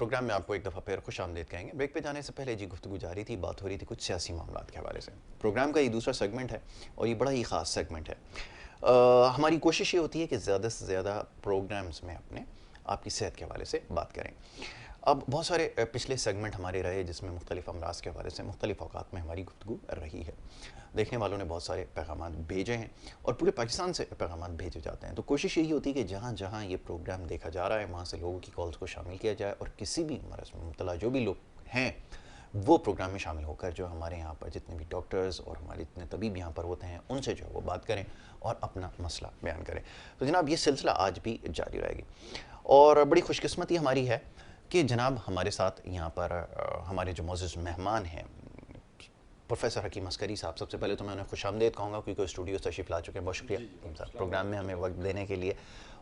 Programme में आपको एक दफ़ा फिर खुश आमदीद कहेंगे। ब्रेक पे जाने से पहले जी गुफ्तगू जारी थी, बात हो रही थी कुछ सियासी मामलात के हवाले से। प्रोग्राम का ये दूसरा सेगमेंट है और ये बड़ा ही ख़ास सेगमेंट है। हमारी कोशिश ये होती है कि ज़्यादा से ज़्यादा प्रोग्राम्स में अपने आपकी सेहत के हवाले से बात करें। अब बहुत सारे पिछले सेगमेंट हमारे रहे जिसमें मुख्तलिफ अमराज के हवाले से मुख्तलिफ औकात में हमारी गुफ्तगू रही है। देखने वालों ने बहुत सारे पैगाम भेजे हैं और पूरे पाकिस्तान से पैगाम भेजे जाते हैं। तो कोशिश यही होती है कि जहाँ जहाँ ये प्रोग्राम देखा जा रहा है वहाँ से लोगों की कॉल्स को शामिल किया जाए और किसी भी मरज़ में मुब्तला जो भी लोग हैं वो प्रोग्राम में शामिल होकर जो हमारे यहाँ पर जितने भी डॉक्टर्स और हमारे जितने तबीब यहाँ पर होते हैं उनसे जो है वो बात करें और अपना मसला बयान करें। तो जनाब ये सिलसिला आज भी जारी रहेगी और बड़ी खुशकिस्मती हमारी है कि जनाब हमारे साथ यहाँ पर हमारे जो मोअज़्ज़ज़ मेहमान हैं प्रोफेसर हकीम अस्करी साहब। सबसे पहले तो मैं उन्हें खुशामदीद कहूँगा क्योंकि स्टूडियो तशरीफ़ ला चुके हैं। बहुत शुक्रिया हकीम साहब प्रोग्राम में हमें वक्त देने के लिए।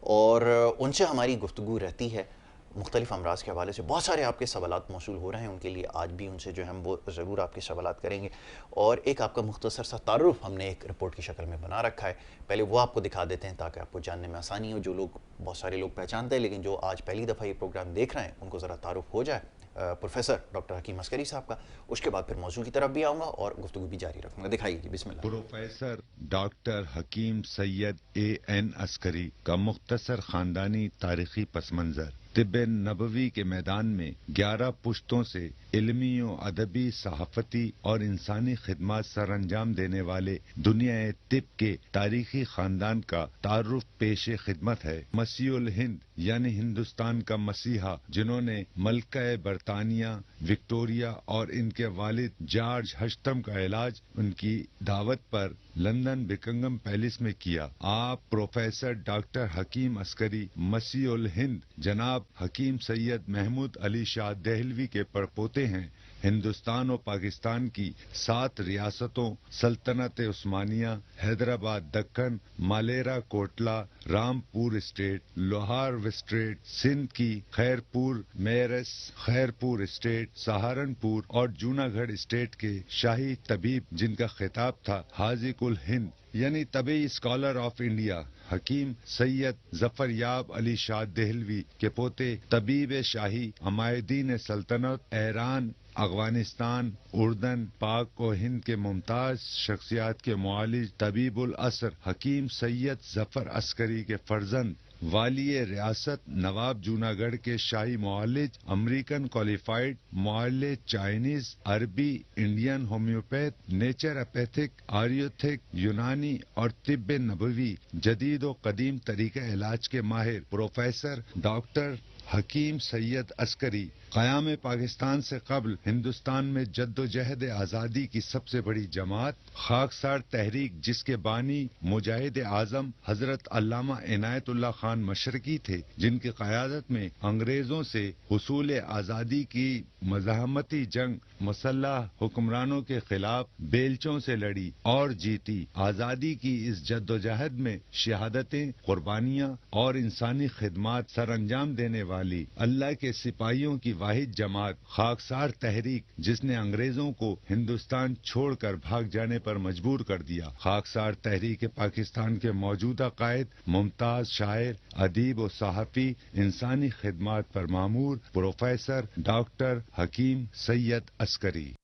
और उनसे हमारी गुफ्तगू रहती है मुख्तलिफ अमराज के हवाले से। बहुत सारे आपके सवालात मौसूल हो रहे हैं उनके लिए आज भी उनसे जो है हम वो ज़रूर आपके सवालात करेंगे। और एक आपका मुख्तसर सा तारुफ हमने एक रिपोर्ट की शक्ल में बना रखा है, पहले वो आपको दिखा देते हैं ताकि आपको जानने में आसानी हो। जो लोग बहुत सारे लोग पहचानते हैं लेकिन जो आज पहली दफ़ा ये प्रोग्राम देख रहे हैं उनको ज़रा तारुफ हो जाए प्रोफेसर डॉक्टर हकीम अस्करी साहब का। उसके बाद फिर मौजू की तरफ भी आऊँगा और गुफ्तगू भी जारी रखूँगा। दिखाइए जी, बिस्मिल्लाह। प्रोफेसर डॉक्टर हकीम सैयद A.N. अस्करी का मुख्तसर खानदानी तारीखी पस मंज़र। तिब्ब नबवी के मैदान में 11 पुश्तों से इल्मी और अदबी, सहाफ़ती और इंसानी खिदमत सर अंजाम देने वाले दुनिया तिब के तारीखी खानदान का तारुफ पेश खिदमत है। मसीहुल हिंद यानी हिंदुस्तान का मसीहा, जिन्होंने मलका बरतानिया विक्टोरिया और इनके वालिद जॉर्ज हश्तम का इलाज उनकी दावत पर लंदन बिकिंगम पैलेस में किया। आप प्रोफेसर डॉक्टर हकीम अस्करी मसीहुल हिंद जनाब हकीम सैयद महमूद अली शाह देहलवी के परपोते हैं। हिंदुस्तान और पाकिस्तान की 7 रियासतों सल्तनत उस्मानिया, हैदराबाद दक्कन, मालेरा कोटला, रामपुर स्टेट, लोहार स्टेट, सिंध की खैरपुर मेरस, खैरपुर स्टेट, सहारनपुर और जूनागढ़ स्टेट के शाही तबीब जिनका खिताब था हाजी कुल हिंद यानी तबी स्कॉलर ऑफ इंडिया हकीम सैयद जफरयाब अली शाह देहलवी के पोते तबीब शाही अमायदीन सल्तनत ईरान, अफगानिस्तान, उर्दन, पाक और हिंद के मुमताज शख्सियात के मुआलिज तबीबुल असर हकीम सैयद जफर अस्करी के फर्जंद वालिय रियासत नवाब जूनागढ़ के शाही मुआलिज अमेरिकन क्वालिफाइड मुआलिज चाइनीज, अरबी, इंडियन होम्योपैथ, नेचुरोपैथिक, आयुर्वेदिक, यूनानी और तिब्ब नबवी जदीद और कदीम तरीके इलाज के माहिर प्रोफेसर डॉक्टर हकीम सैयद अस्करी क़याम पाकिस्तान से कबल हिंदुस्तान में जद्दोजहद आज़ादी की सबसे बड़ी जमात खाकसार तहरीक जिसके बानी मुजाहिद आज़म हजरत अल्लामा इनायतुल्लाह खान मशरकी थे, जिनकी क़यादत में अंग्रेजों से हुसूल आज़ादी की मज़ाहमती जंग मुसल्लह हुक्मरानों के खिलाफ बेलचों से लड़ी और जीती। आज़ादी की इस जद्दोजहद में शहादतें, कुर्बानियाँ और इंसानी खिदमात सर अंजाम देने वाली अल्लाह के सिपाहियों की वाहिद जमात खाकसार तहरीक जिसने अंग्रेजों को हिंदुस्तान छोड़कर भाग जाने पर मजबूर कर दिया। खाकसार तहरीक पाकिस्तान के मौजूदा कायद मुमताज शायर, अदीब और सहाफ़ी, इंसानी खिदमात पर मामूर प्रोफेसर डॉक्टर हकीम सैयद अस्करी।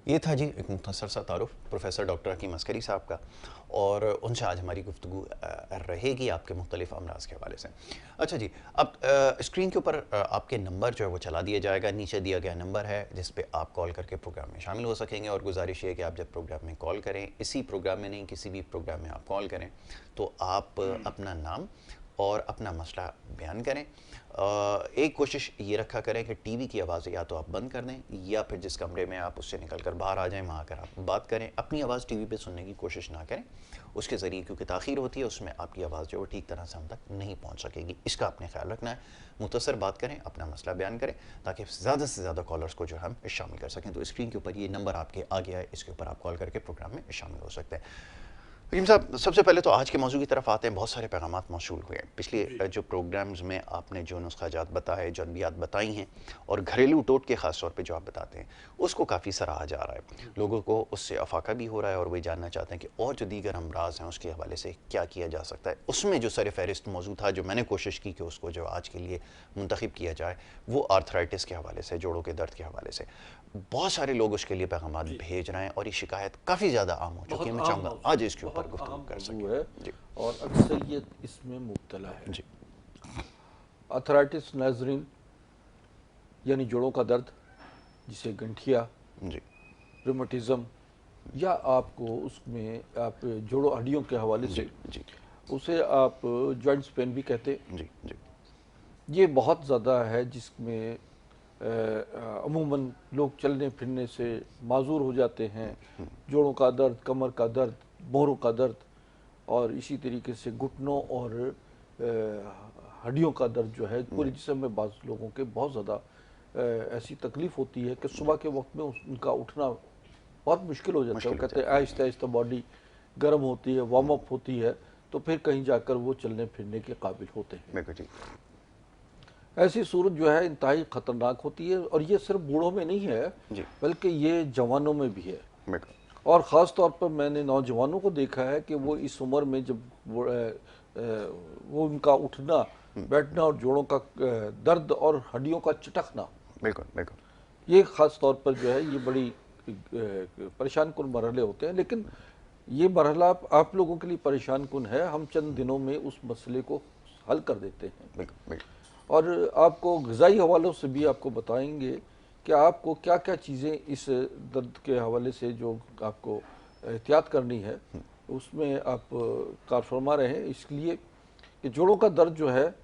ये था जी एक मुख्तसर सा तारुफ प्रोफेसर डॉक्टर हकीम अस्करी साहब का और उनसे आज हमारी गुफ्तगू रहेगी आपके मुख्तलिफ अमराज के हवाले से। अच्छा जी, अब स्क्रीन के ऊपर आपके नंबर जो है वो चला दिया जाएगा। नीचे दिया गया नंबर है जिस पे आप कॉल करके प्रोग्राम में शामिल हो सकेंगे और गुजारिश ये है कि आप जब प्रोग्राम में कॉल करें, इसी प्रोग्राम में नहीं किसी भी प्रोग्राम में आप कॉल करें तो आप अपना नाम और अपना मसला बयान करें। एक कोशिश ये रखा करें कि टीवी की आवाज़ या तो आप बंद कर दें या फिर जिस कमरे में आप उससे निकल कर बाहर आ जाएं वहाँ आकर आप बात करें। अपनी आवाज़ टीवी पे सुनने की कोशिश ना करें, उसके ज़रिए क्योंकि ताख़ीर होती है उसमें आपकी आवाज़ जो है ठीक तरह से हम तक नहीं पहुँच सकेगी। इसका आपने ख्याल रखना है। मुख्तसर बात करें, अपना मसला बयान करें ताकि ज़्यादा से ज़्यादा कॉलर्स को जो हम शामिल कर सकें। तो स्क्रीन के ऊपर ये नंबर आपके आ गया है, इसके ऊपर आप कॉल करके प्रोग्राम में शामिल हो सकते हैं। हकीम साहब, सबसे पहले तो आज के मौजू की तरफ आते हैं। बहुत सारे पैगामात मौसूल हुए हैं पिछले जो प्रोग्राम्स में आपने जो नुस्खाजात बताए, जो अद्वियात बताई हैं, और घरेलू टोटके ख़ास तौर पे जो आप बताते हैं, उसको काफ़ी सराहा जा रहा है। लोगों को उससे अफाका भी हो रहा है और वही जानना चाहते हैं कि और जो दीगर अमराज हैं उसके हवाले से क्या किया जा सकता है। उसमें जो सर फहरिस्त मौजू था, जो मैंने कोशिश की कि उसको जो आज के लिए मुंतखब किया जाए, वो आर्थराइटिस के हवाले से, जोड़ों के दर्द के हवाले से। बहुत सारे लोग उसके लिए पैगामात भेज रहे हैं और ये शिकायत काफ़ी ज़्यादा आम हो चुकी है। मैं चाहूँगा आज इसके ऊपर गुफ्तगू कर सकें। है जी और अक्सरियत इसमें मुब्तला है। जी आर्थराइटिस नाजरीन यानी जोड़ों का दर्द, जिसे गंठिया, जी रिमोटिज्म, या आपको उसमें आप जोड़ों हड्डियों के हवाले से जी उसे आप जॉइंट्स पेन भी कहते हैं। जी जी ये बहुत ज़्यादा है, जिसमें अमूमन लोग चलने फिरने से माजूर हो जाते हैं। जोड़ों का दर्द, कमर का दर्द, मोहरों का दर्द, और इसी तरीके से घुटनों और हड्डियों का दर्द जो है पूरे जिस्म में बाज़ लोगों के बहुत ज़्यादा ऐसी तकलीफ़ होती है कि सुबह के वक्त में उनका उठना बहुत मुश्किल हो जाता है। वो कहते हैं आहिस्ता आहिस्ता बॉडी गर्म होती है, वार्म अप होती है, तो फिर कहीं जाकर वो चलने फिरने के काबिल होते हैं। बिल्कुल ठीक। ऐसी सूरत जो है इंतहाई ख़तरनाक होती है, और ये सिर्फ बूढ़ों में नहीं है जी बल्कि ये जवानों में भी है। बिल्कुल और ख़ास तौर पर मैंने नौजवानों को देखा है कि वो इस उम्र में जब वो उनका उठना बैठना और जोड़ों का दर्द और हड्डियों का चटकना, बिल्कुल बिल्कुल ये ख़ास तौर पर जो है ये बड़ी परेशान कुन मरहले होते हैं। लेकिन ये मरहला आप लोगों के लिए परेशान कुन है, हम चंद दिनों में उस मसले को हल कर देते हैं। बिल्कुल बिल्कुल और आपको ग़िज़ाई हवालों से भी आपको बताएंगे कि आपको क्या क्या चीज़ें इस दर्द के हवाले से जो आपको एहतियात करनी है उसमें आप कार फरमा रहे हैं। इसलिए कि जोड़ों का दर्द जो है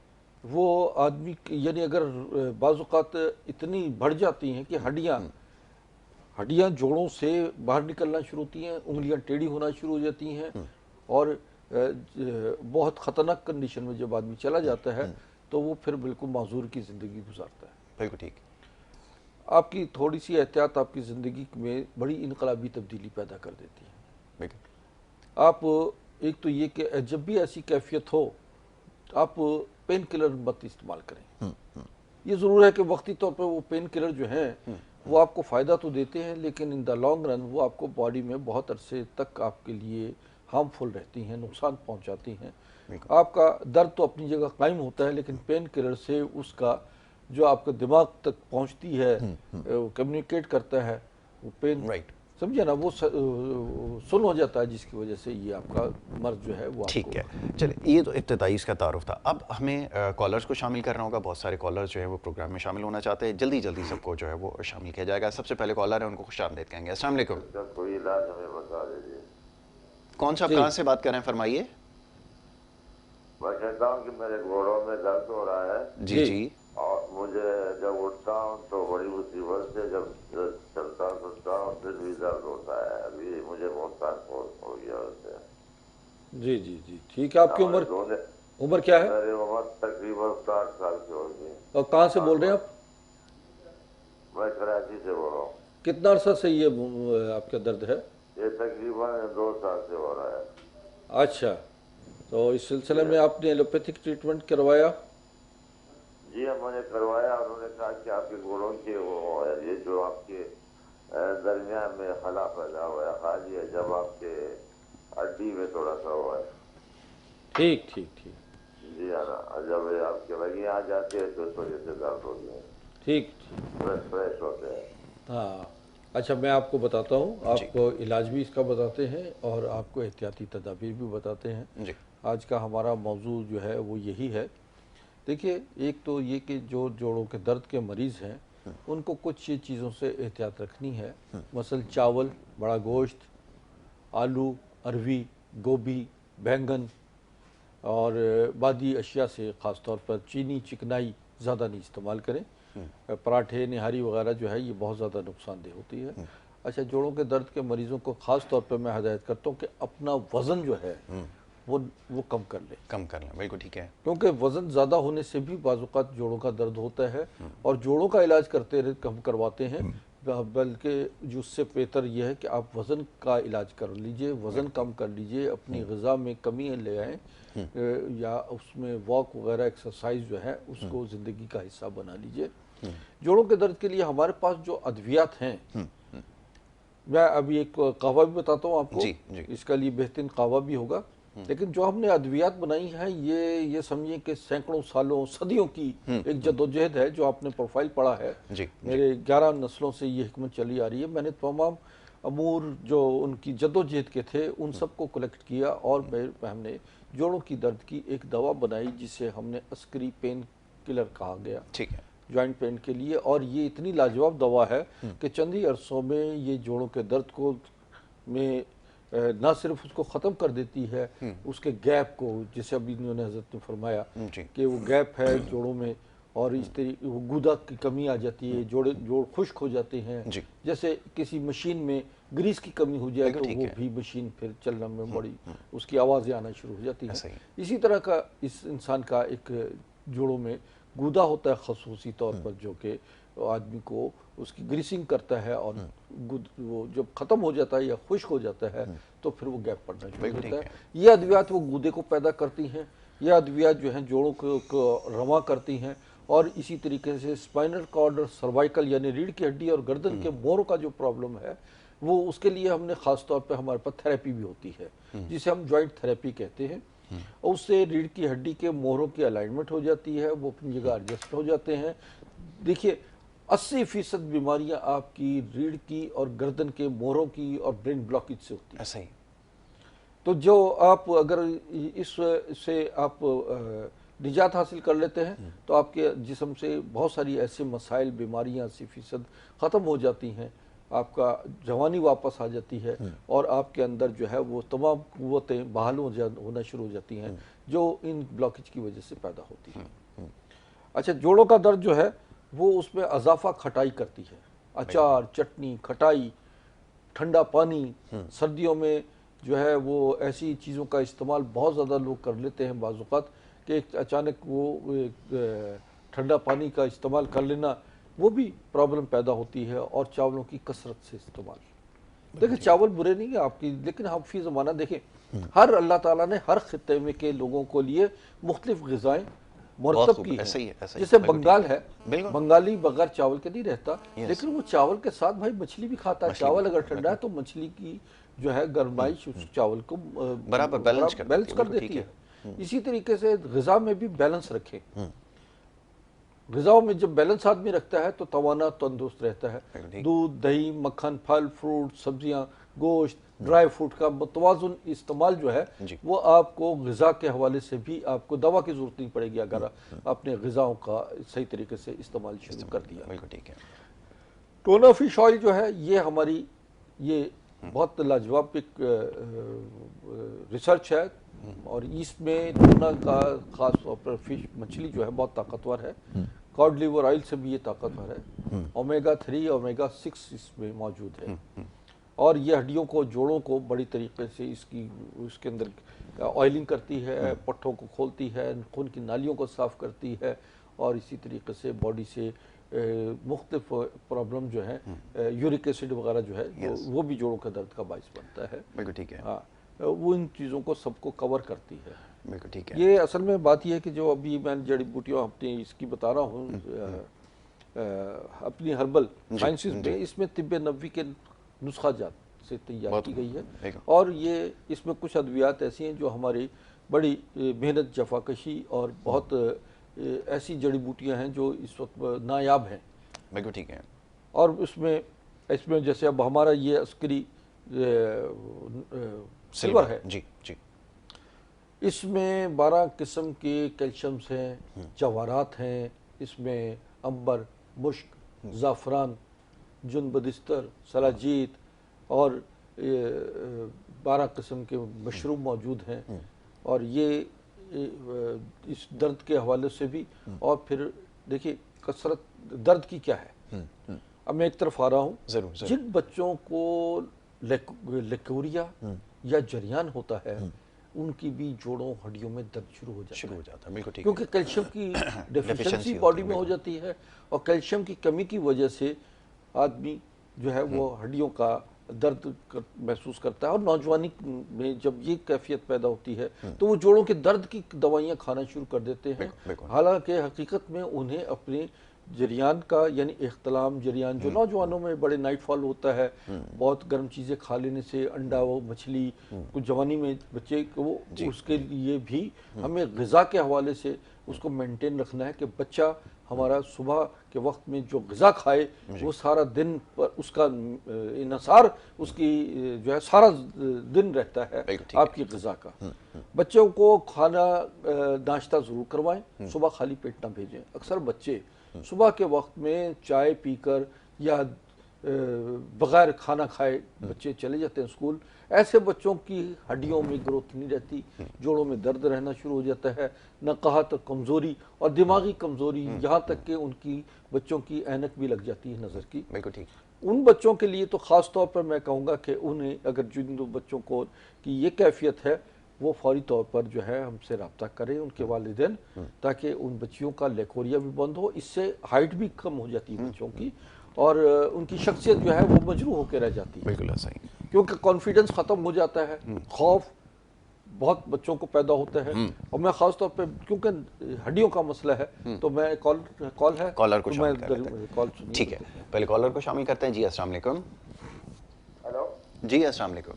वो आदमी यानी अगर बाज़ औक़ात इतनी बढ़ जाती हैं कि हड्डियाँ जोड़ों से बाहर निकलना शुरू होती हैं, उंगलियां टेढ़ी होना शुरू हो जाती हैं, और बहुत ख़तरनाक कंडीशन में जब आदमी चला जाता है तो वो फिर बिल्कुल माजूर की ज़िंदगी गुजारता है। बिल्कुल ठीक। आपकी थोड़ी सी एहतियात आपकी ज़िंदगी में बड़ी इनकलाबी तब्दीली पैदा कर देती है। बिल्कुल आप एक तो ये कि जब भी ऐसी कैफियत हो आप पेन किलर मत इस्तेमाल करें। ये ज़रूर है कि वक्ती तौर पर वो पेन किलर जो हैं वो आपको फ़ायदा तो देते हैं, लेकिन इन द लॉन्ग रन वो आपको बॉडी में बहुत अरसे तक आपके लिए हार्मफुल रहती हैं, नुकसान पहुंचाती हैं। आपका दर्द तो अपनी जगह कायम होता है, लेकिन पेन किलर से उसका जो आपके दिमाग तक पहुंचती है, कम्युनिकेट करता है, वो पेन राइट समझे ना, वो सुन हो जाता है, जिसकी वजह से ये आपका मर्ज जो है वो ठीक है। चलिए, ये तो इब्तदाई इसका तारुफ था। अब हमें कॉलर्स को शामिल करना होगा। बहुत सारे कॉलर्स जो है वो प्रोग्राम में शामिल होना चाहते हैं। जल्दी जल्दी सबको जो है वो शामिल किया जाएगा। सबसे पहले कॉलर है, उनको खुशामदीद कहेंगे। अस्सलाम वालेकुम। कोई इलाज हमें बता दीजिए। कौन सा, कहाँ से बात कर रहे हैं, फरमाइए। मैं कहता हूँ कि मेरे घोड़ों में दर्द हो रहा है जी जी और मुझे जब उठता हूँ तो बड़ी मुसीबत से, जब चलता फिरता हूँ फिर भी दर्द होता है। अभी मुझे बहुत साल हो गया उससे। जी जी जी ठीक है। आपकी उम्र क्या है? मेरी उम्र तकरीबन 60 साल की होगी। और कहाँ से बोल रहे हैं आप? मैं कराची से बोल रहा हूँ। कितना अर्सा से ये आपका दर्द है? ये तकरीबन 2 साल से हो रहा है। अच्छा, तो इस सिलसिले में आपने एलोपैथिक ट्रीटमेंट करवाया? जी हाँ, मैंने करवाया। उन्होंने कहा कि आपके घोड़ों के वो ये जो आपके दरमियान में खला पैदा हुआ है, खाली है, जब आपके हड्डी में थोड़ा सा हुआ है। ठीक ठीक ठीक। जी हाँ ना, जब आपके लगी आ जाती है तो इस वजह से दर्द होती है, ठीक। फ्रेश होते हैं। हाँ, अच्छा, मैं आपको बताता हूँ, आपको इलाज भी इसका बताते हैं और आपको एहतियाती तदाबीर भी बताते हैं। जी आज का हमारा मौजू जो है वो यही है। देखिए, एक तो ये कि जो जोड़ों के दर्द के मरीज़ हैं उनको कुछ ये चीज़ों से एहतियात रखनी है। मसल चावल, बड़ा गोश्त, आलू, अरवी, गोभी, बैंगन और बादी अशिया से ख़ास तौर पर चीनी चिकनाई ज़्यादा नहीं इस्तेमाल करें। पराठे, निहारी वगैरह जो है ये बहुत ज़्यादा नुकसानदेह होती है। अच्छा, जोड़ों के दर्द के मरीज़ों को ख़ास तौर पर मैं हदायत करता हूँ कि अपना वज़न जो है वो कम कर ले। कम कर लें, बिल्कुल ठीक है। क्योंकि वज़न ज़्यादा होने से भी बाज़ औक़ात जोड़ों का दर्द होता है, और जोड़ों का इलाज करते रहे कम करवाते हैं, बल्कि जो उससे बेहतर यह है कि आप वज़न का इलाज कर लीजिए, वज़न कम कर लीजिए, अपनी ग़िज़ा में कमी ले आएँ, या उसमें वॉक वगैरह एक्सरसाइज जो है उसको ज़िंदगी का हिस्सा बना लीजिए। जोड़ों के दर्द के लिए हमारे पास जो अद्वियात हैं, मैं अभी एक कहवा भी बताता हूँ आपको, जी। इसका लिए बेहतरीन कहवा भी होगा। लेकिन जो हमने अद्वियात बनाई है ये समझिए कि सैकड़ों सालों सदियों की एक जद्दोजहद है। जो आपने प्रोफाइल पढ़ा है, जी, मेरे 11 नस्लों से ये हिकमत चली आ रही है। मैंने तमाम अमूर जो उनकी जद्दोजहद के थे उन सबको कलेक्ट किया और हमने जोड़ों की दर्द की एक दवा बनाई जिसे हमने अस्करी पेन किलर कहा गया, ठीक है, जॉइंट पेन के लिए। और ये इतनी लाजवाब दवा है कि चंद ही अरसों में ये जोड़ों के दर्द को में ना सिर्फ उसको ख़त्म कर देती है, उसके गैप को, जैसे अभी इन्होंने हज़रत ने फरमाया कि वो गैप है जोड़ों में और इस तरीके वो गुदा की कमी आ जाती है, जोड़ खुश्क हो जाते हैं। जैसे किसी मशीन में ग्रीस की कमी हो जाए तो वो भी मशीन फिर चलने में बड़ी उसकी आवाज़ें आना शुरू हो जाती हैं। इसी तरह का इस इंसान का एक जोड़ों में गुदा होता है खसूसी तौर पर, जो कि आदमी को उसकी ग्रीसिंग करता है और वो जब ख़त्म हो जाता है या खुश्क हो जाता है तो फिर वो गैप पड़ना शुरू होता है। ये अद्वियात वो गुदे को पैदा करती हैं, ये अद्वियात जो हैं जोड़ों को रवा करती हैं। और इसी तरीके से स्पाइनल कॉर्ड और सर्वाइकल यानी रीढ़ की हड्डी और गर्दन के मोरों का जो प्रॉब्लम है वो उसके लिए हमने ख़ास तौर पे हमारे पास थेरेपी भी होती है जिसे हम जॉइंट थेरेपी कहते हैं। और उससे रीढ़ की हड्डी के मोहरों की अलाइनमेंट हो जाती है, वो अपनी जगह एडजस्ट हो जाते हैं। देखिए 80% बीमारियां आपकी रीढ़ की और गर्दन के मोहरों की और ब्रेन ब्लॉकेज से होती है। ऐसा ही। तो जो आप अगर इससे आप निजात हासिल कर लेते हैं तो आपके जिस्म से बहुत सारी ऐसे मसाइल बीमारियां 80% ख़त्म हो जाती हैं, आपका जवानी वापस आ जाती है और आपके अंदर जो है वो तमाम कुव्वतें बहाल होना शुरू हो जाती हैं जो इन ब्लॉकेज की वजह से पैदा होती हैं। अच्छा, जोड़ों का दर्द जो है वो उसमें अजाफा खटाई करती है, अचार, चटनी, खटाई, ठंडा पानी। सर्दियों में जो है वो ऐसी चीज़ों का इस्तेमाल बहुत ज़्यादा लोग कर लेते हैं बाज़ औक़ात कि अचानक वो ठंडा पानी का इस्तेमाल कर लेना वो भी प्रॉब्लम पैदा होती है। और चावलों की कसरत से इस्तेमाल, देखिए चावल बुरे नहीं है आपकी, लेकिन आप फी ज़माना देखें हर अल्लाह ताला ने हर खित्ते में के लोगों को लिए मुख्तलिफ ग़िज़ाएँ मुरतब की है। जैसे बंगाल है, बंगाली बगैर चावल के नहीं रहता, लेकिन वो चावल के साथ भाई मछली भी खाता है। चावल अगर ठंडा है तो मछली की जो है गरमाइश उस चावल को बराबर बैलेंस कर देती है। इसी तरीके से ग़िज़ा में भी बैलेंस रखें। ग़िज़ाओं में जब बैलेंस आदमी रखता है तो तवाना तंदुरुस्त रहता है। दूध, दही, मक्खन, फल, फ्रूट, सब्जियां, गोश्त, ड्राई फ्रूट का मुतवाज़ुन इस्तेमाल जो है वो आपको ग़िज़ा के हवाले से भी आपको दवा की ज़रूरत नहीं पड़ेगी अगर आपने ग़िज़ाओं का सही तरीके से इस्तेमाल शुरू कर दिया। बिल्कुल ठीक है। टोना फिश ऑयल जो है ये हमारी ये बहुत लाजवाब एक रिसर्च है और इसमें टोना का ख़ास तौर पर फिश मछली जो है बहुत ताकतवर है। कॉड लिवर ऑयल से भी ये ताकतवर है। ओमेगा 3 ओमेगा 6 इसमें मौजूद है और ये हड्डियों को जोड़ों को बड़ी तरीके से उसके अंदर ऑयलिंग करती है, पट्ठों को खोलती है, खून की नालियों को साफ़ करती है और इसी तरीके से बॉडी से मुख्तलिफ प्रॉब्लम जो है यूरिक एसिड वगैरह जो है वो भी जोड़ों के दर्द का बाइस बनता है। बिल्कुल ठीक है। हाँ, वो इन चीज़ों को सबको कवर करती है। बिल्कुल ठीक है। ये असल में बात यह है कि जो अभी मैं जड़ी बूटियों अपनी इसकी बता रहा हूँ अपनी हर्बल साइंसिस में, इसमें तिब्बे नबवी के नुस्खा जात से तैयार की गई है और ये इसमें कुछ अद्वियात ऐसी हैं जो हमारी बड़ी मेहनत, जफाकशी और बहुत ऐसी जड़ी बूटियाँ हैं जो इस वक्त नायाब हैं। बिल्कुल ठीक है। और इसमें जैसे अब हमारा ये अस्करी सिल्वर है जी जी, इसमें 12 किस्म के कैल्शियम्स हैं, जवाहरात हैं, इसमें अंबर, मुश्क, ज़ाफ़रान, जुनबदिस्तर, सलाजीत और 12 किस्म के मशरूम मौजूद हैं। और ये इस दर्द के हवाले से भी और फिर देखिए कसरत दर्द की क्या है। अब मैं एक तरफ आ रहा हूँ, जिन बच्चों को लेकोरिया या जरियान होता है उनकी भी जोड़ों हड्डियों में दर्द शुरू हो जाता है। बिल्कुल ठीक, क्योंकि कैल्शियम की डेफिशिएंसी बॉडी में हो जाती है और कैल्शियम की कमी की वजह से आदमी जो है वो हड्डियों का दर्द महसूस करता है, और नौजवानी में जब ये कैफियत पैदा होती है तो वो जोड़ों के दर्द की दवाइयाँ खाना शुरू कर देते हैं। बिल्कुल। हालांकि हकीकत में उन्हें अपने जरियान का यानी इख्तलाम जरियान जो नौजवानों में बड़े नाइटफॉल होता है, बहुत गर्म चीज़ें खा लेने से, अंडा वो मछली, कुछ जवानी में बच्चे को, उसके लिए भी हमें ग़िज़ा के हवाले से उसको मेंटेन रखना है कि बच्चा हमारा सुबह के वक्त में जो ग़िज़ा खाए वो सारा दिन पर उसका इन्हसार उसकी जो है सारा दिन रहता है आपकी ग़िज़ा का। बच्चों को खाना नाश्ता ज़रूर करवाएं, सुबह खाली पेट ना भेजें। अक्सर बच्चे सुबह के वक्त में चाय पीकर या बग़ैर खाना खाए बच्चे चले जाते हैं स्कूल। ऐसे बच्चों की हड्डियों में ग्रोथ नहीं रहती, जोड़ों में दर्द रहना शुरू हो जाता है, नक़ाहत, कमज़ोरी और दिमागी कमज़ोरी, यहाँ तक कि उनकी बच्चों की ऐनक भी लग जाती है नज़र की। बिल्कुल ठीक। उन बच्चों के लिए तो ख़ास तौर पर मैं कहूँगा कि उन्हें अगर जिन बच्चों को की ये कैफियत है वो फौरी तौर पर जो है हमसे रब्ता करें उनके वालिदैन, ताकि उन बच्चियों का लेकोरिया भी बंद हो। इससे हाइट भी कम हो जाती है बच्चों की और उनकी शख्सियत जो है वो मजरू होकर रह जाती है, बिल्कुल ऐसा ही, क्योंकि कॉन्फिडेंस ख़त्म हो जाता है, खौफ बहुत बच्चों को पैदा होता है। और मैं ख़ास तौर पे क्योंकि हड्डियों का मसला है तो मैं कॉल है कॉलर को तो शामिल मैं कर लेते हैं। कॉल ठीक है, पहले कॉलर को शामिल करते हैं। जी अस्सलाम वालेकुम। हेलो जी अस्सलाम वालेकुम।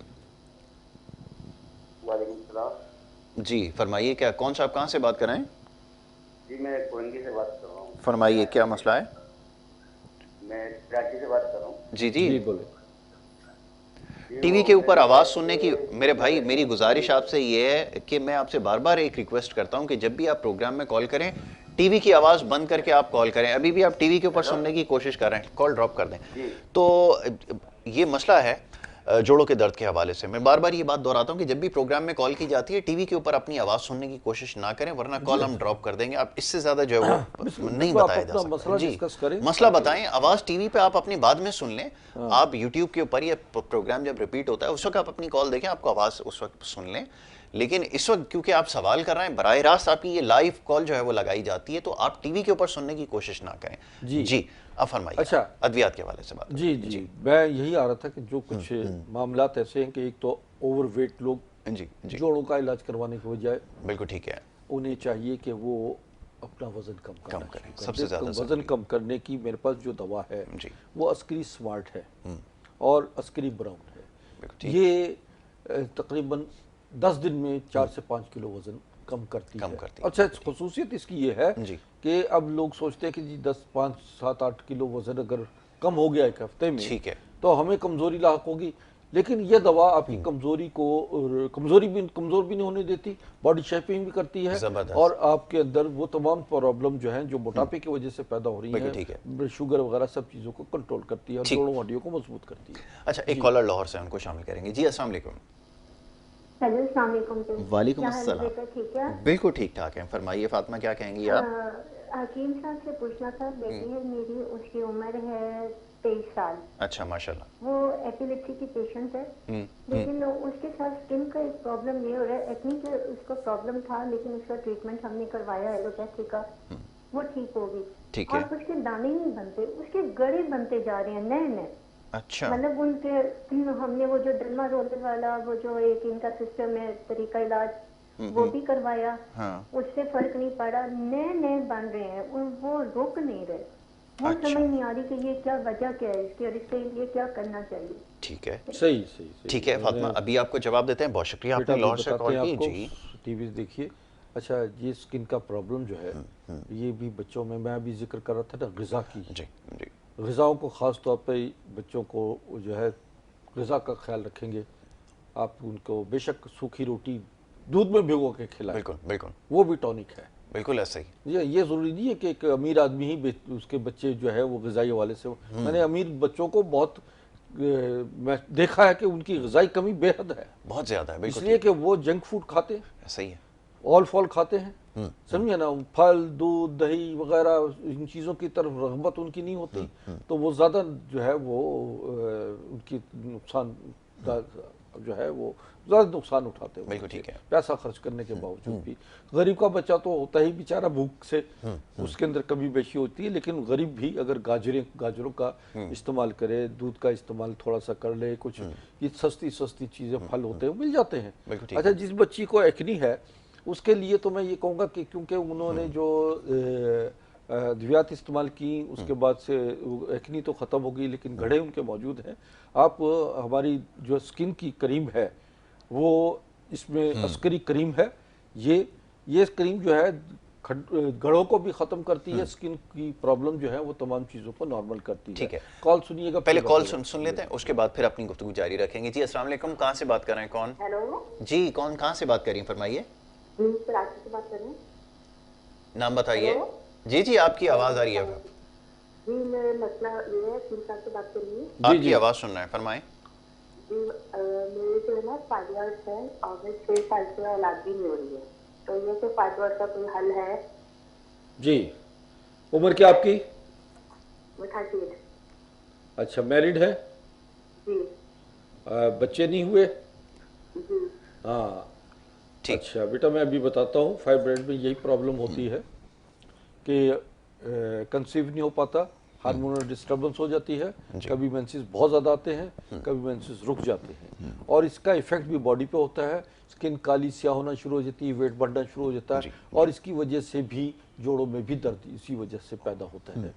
वालेकुम सलाम। जी फरमाइए, क्या कौन सा आप कहाँ से बात कर रहे हैं? जी मैं कोयंगी से बात कर रहा हूँ। फरमाइए क्या मसला है? मैं कराची से बात कर रहा हूँ। जी जी, जी बोले। टीवी के ऊपर आवाज़ सुनने की मेरे भाई मेरी गुजारिश आपसे ये है कि मैं आपसे बार बार एक रिक्वेस्ट करता हूं कि जब भी आप प्रोग्राम में कॉल करें टीवी की आवाज़ बंद करके आप कॉल करें। अभी भी आप टीवी के ऊपर सुनने की कोशिश कर रहे हैं, कॉल ड्रॉप कर दें। तो ये मसला है जोड़ों के दर्द के हवाले से। मैं बार बार ये बात दोहराता हूं कि जब भी प्रोग्राम में कॉल की जाती है टीवी के ऊपर अपनी आवाज़ सुनने की कोशिश ना करें, वरना कॉल हम ड्रॉप कर देंगे। आप इससे ज़्यादा जो है वो नहीं बताया जा सकता। जी मसला बताएं, आवाज़ टीवी पे आप अपनी बाद में सुन लें। आप यूट्यूब के ऊपर ये प्रोग्राम जब रिपीट होता है उस वक्त आप अपनी कॉल देखें, आपको आवाज़ उस वक्त सुन लें। लेकिन इस वक्त क्योंकि आप सवाल कर रहे हैं, बराह रास्त आपकी ये लाइव कॉल जो है वो लगाई जाती है, तो आप टीवी के ऊपर सुनने की कोशिश ना करें। जी अब फरमाइए। अच्छा, अद्वियात के हवाले से बात। जी मैं यही आ रहा था कि जो कुछ मामलात ऐसे हैं कि एक तो ओवरवेट लोग जी जी जोड़ों का इलाज करवाने के बजाय बिल्कुल ठीक है, उन्हें चाहिए कि वो अपना वजन कम करें। सबसे ज़्यादा वजन कम करने की मेरे पास जो दवा है जी वो अस्करी स्मार्ट है और अस्करी ब्राउन है। बिल्कुल ठीक। ये तकरीबन 10 दिन में 4 से 5 किलो वजन कम करती है। अच्छा, खसूसियत इसकी ये है कि अब लोग सोचते हैं कि जी 10, 5, 7, 8 किलो वजन अगर कम हो गया एक हफ्ते में ठीक है तो हमें कमजोरी लाक होगी, लेकिन ये दवा आपकी कमजोरी को कमजोर भी नहीं होने देती, बॉडी शेपिंग भी करती है और आपके अंदर वो तमाम प्रॉब्लम जो हैं जो मोटापे की वजह से पैदा हो रही है, शुगर वगैरह सब चीज़ों को कंट्रोल करती है और जोड़ों हड्डियों को मजबूत करती है। अच्छा, एक कॉलर लाहौर से, उनको शामिल करेंगे। जी अस्सलाम वालेकुम। हेलो अस्सलाम वालेकुम। वालेकुम अस्सलाम। ठीक है, बिल्कुल ठीक ठाक है। फरमाइए फातिमा, क्या कहेंगी आप? हकीम साहब से पूछना था, बेटी है मेरी, उसकी उम्र है 23 साल। अच्छा माशाल्लाह। वो एपिलेप्सी की पेशेंट है, लेकिन उसके साथ स्किन का एक प्रॉब्लम ये हो रहा है, एक्ने का उसको प्रॉब्लम था, लेकिन उसका ट्रीटमेंट हमने करवाया एलोपैथी का, वो ठीक होगी। ठीक है। और उसके दाने नहीं बनते, उसके गड़े बनते जा रहे हैं नए नए। अच्छा, मतलब उनके हमने वो जो डर्मा रोलर वाला वो जो एक इनका सिस्टम है तरीका इलाज वो भी करवाया, उससे फर्क नहीं पड़ा, नए नए बन रहे हैं, वो रुक नहीं रहे। वो समझ नहीं आ रही कि ये क्या वजह क्या है इसकी और इसके लिए क्या करना चाहिए। ठीक है, सही ठीक है फातिमा, अभी आपको जवाब देते हैं। बहुत शुक्रिया आपने लाहौर से कॉल की। जी टीवी देखिए। अच्छा, ये स्किन का प्रॉब्लम जो है ये भी बच्चों में, मैं अभी जिक्र कर रहा था ना ग़िज़ा की। जी जी, ग़िज़ाओं को ख़ास तौर पे बच्चों को जो है ग़िज़ा का ख्याल रखेंगे। आप उनको बेशक सूखी रोटी दूध में भिगो के खिलाएं, बिल्कुल बिल्कुल, वो भी टॉनिक है। बिल्कुल ऐसा ही। ये ज़रूरी नहीं है कि एक अमीर आदमी ही उसके बच्चे जो है वो ग़िज़ाई हवाले से। मैंने अमीर बच्चों को बहुत मैं देखा है कि उनकी ग़िज़ाई कमी बेहद है, बहुत ज़्यादा है। बिल्कुल इसलिए कि वो जंक फूड खाते हैं, ऐसा ही है, ऑल फॉल खाते हैं, समझिए ना, फल दूध दही वगैरह इन चीज़ों की तरफ रग़बत उनकी नहीं होती, तो वो ज़्यादा जो है वो उनकी नुकसान जो है वो ज़्यादा नुकसान उठाते हैं। बिल्कुल ठीक है। पैसा खर्च करने के बावजूद भी गरीब का बच्चा तो होता ही बेचारा भूख से, उसके अंदर कमी बेशी होती है, लेकिन गरीब भी अगर गाजरों का इस्तेमाल करे, दूध का इस्तेमाल थोड़ा सा कर ले, कुछ ये सस्ती सस्ती चीज़ें फल होते हैं वो मिल जाते हैं। बिल्कुल ठीक अच्छा, जिस बच्ची को एक्नी है उसके लिए तो मैं ये कहूँगा कि क्योंकि उन्होंने जो अद्वियात इस्तेमाल की उसके बाद से एक्नी तो ख़त्म हो गई, लेकिन घड़े उनके मौजूद हैं। आप हमारी जो स्किन की क्रीम है वो इसमें अस्करी क्रीम है, ये क्रीम जो है गड़ों को भी ख़त्म करती है, स्किन की प्रॉब्लम जो है वो तमाम चीज़ों को नॉर्मल करती है। ठीक है। कॉल सुनिएगा, पहले कॉल सुन लेते हैं, उसके बाद फिर अपनी गुफ्तगू जारी रखेंगे। जी अस्सलाम वालेकुम, कहाँ से बात कर रहे हैं? कौन? हेलो जी कौन, कहाँ से बात कर रही हैं? फरमाइए, कराची से बात कर रहे हैं। नाम बताइए। हेलो? जी जी आपकी आवाज़ आ रही है, जी मैं मसला ये है, सिम साहब से बात कर रही हूँ। आपकी आवाज़ सुन रहे हैं, फरमाएं। जी मेरे जो है ना फाइब्रॉइड्स है और 6 साल से औलाद भी नहीं हो रही है, तो ये तो फाइब्रॉइड का कोई हल है? जी, उम्र क्या आपकी? मैं 38। अच्छा, मैरिड है? जी बच्चे नहीं हुए? जी हाँ ठीक। अच्छा बेटा, मैं अभी बताता हूँ। फाइब्रॉइड में यही प्रॉब्लम होती है कि कंसीव नहीं हो पाता, हार्मोनल डिस्टर्बेंस हो जाती है, कभी मेंसेस बहुत ज़्यादा आते हैं, कभी मेंसेस रुक जाते हैं, और इसका इफेक्ट भी बॉडी पे होता है। स्किन काली स्याह होना शुरू हो जाती है, वेट बढ़ना शुरू हो जाता है, और इसकी वजह से भी जोड़ों में भी दर्द इसी वजह से पैदा होता है।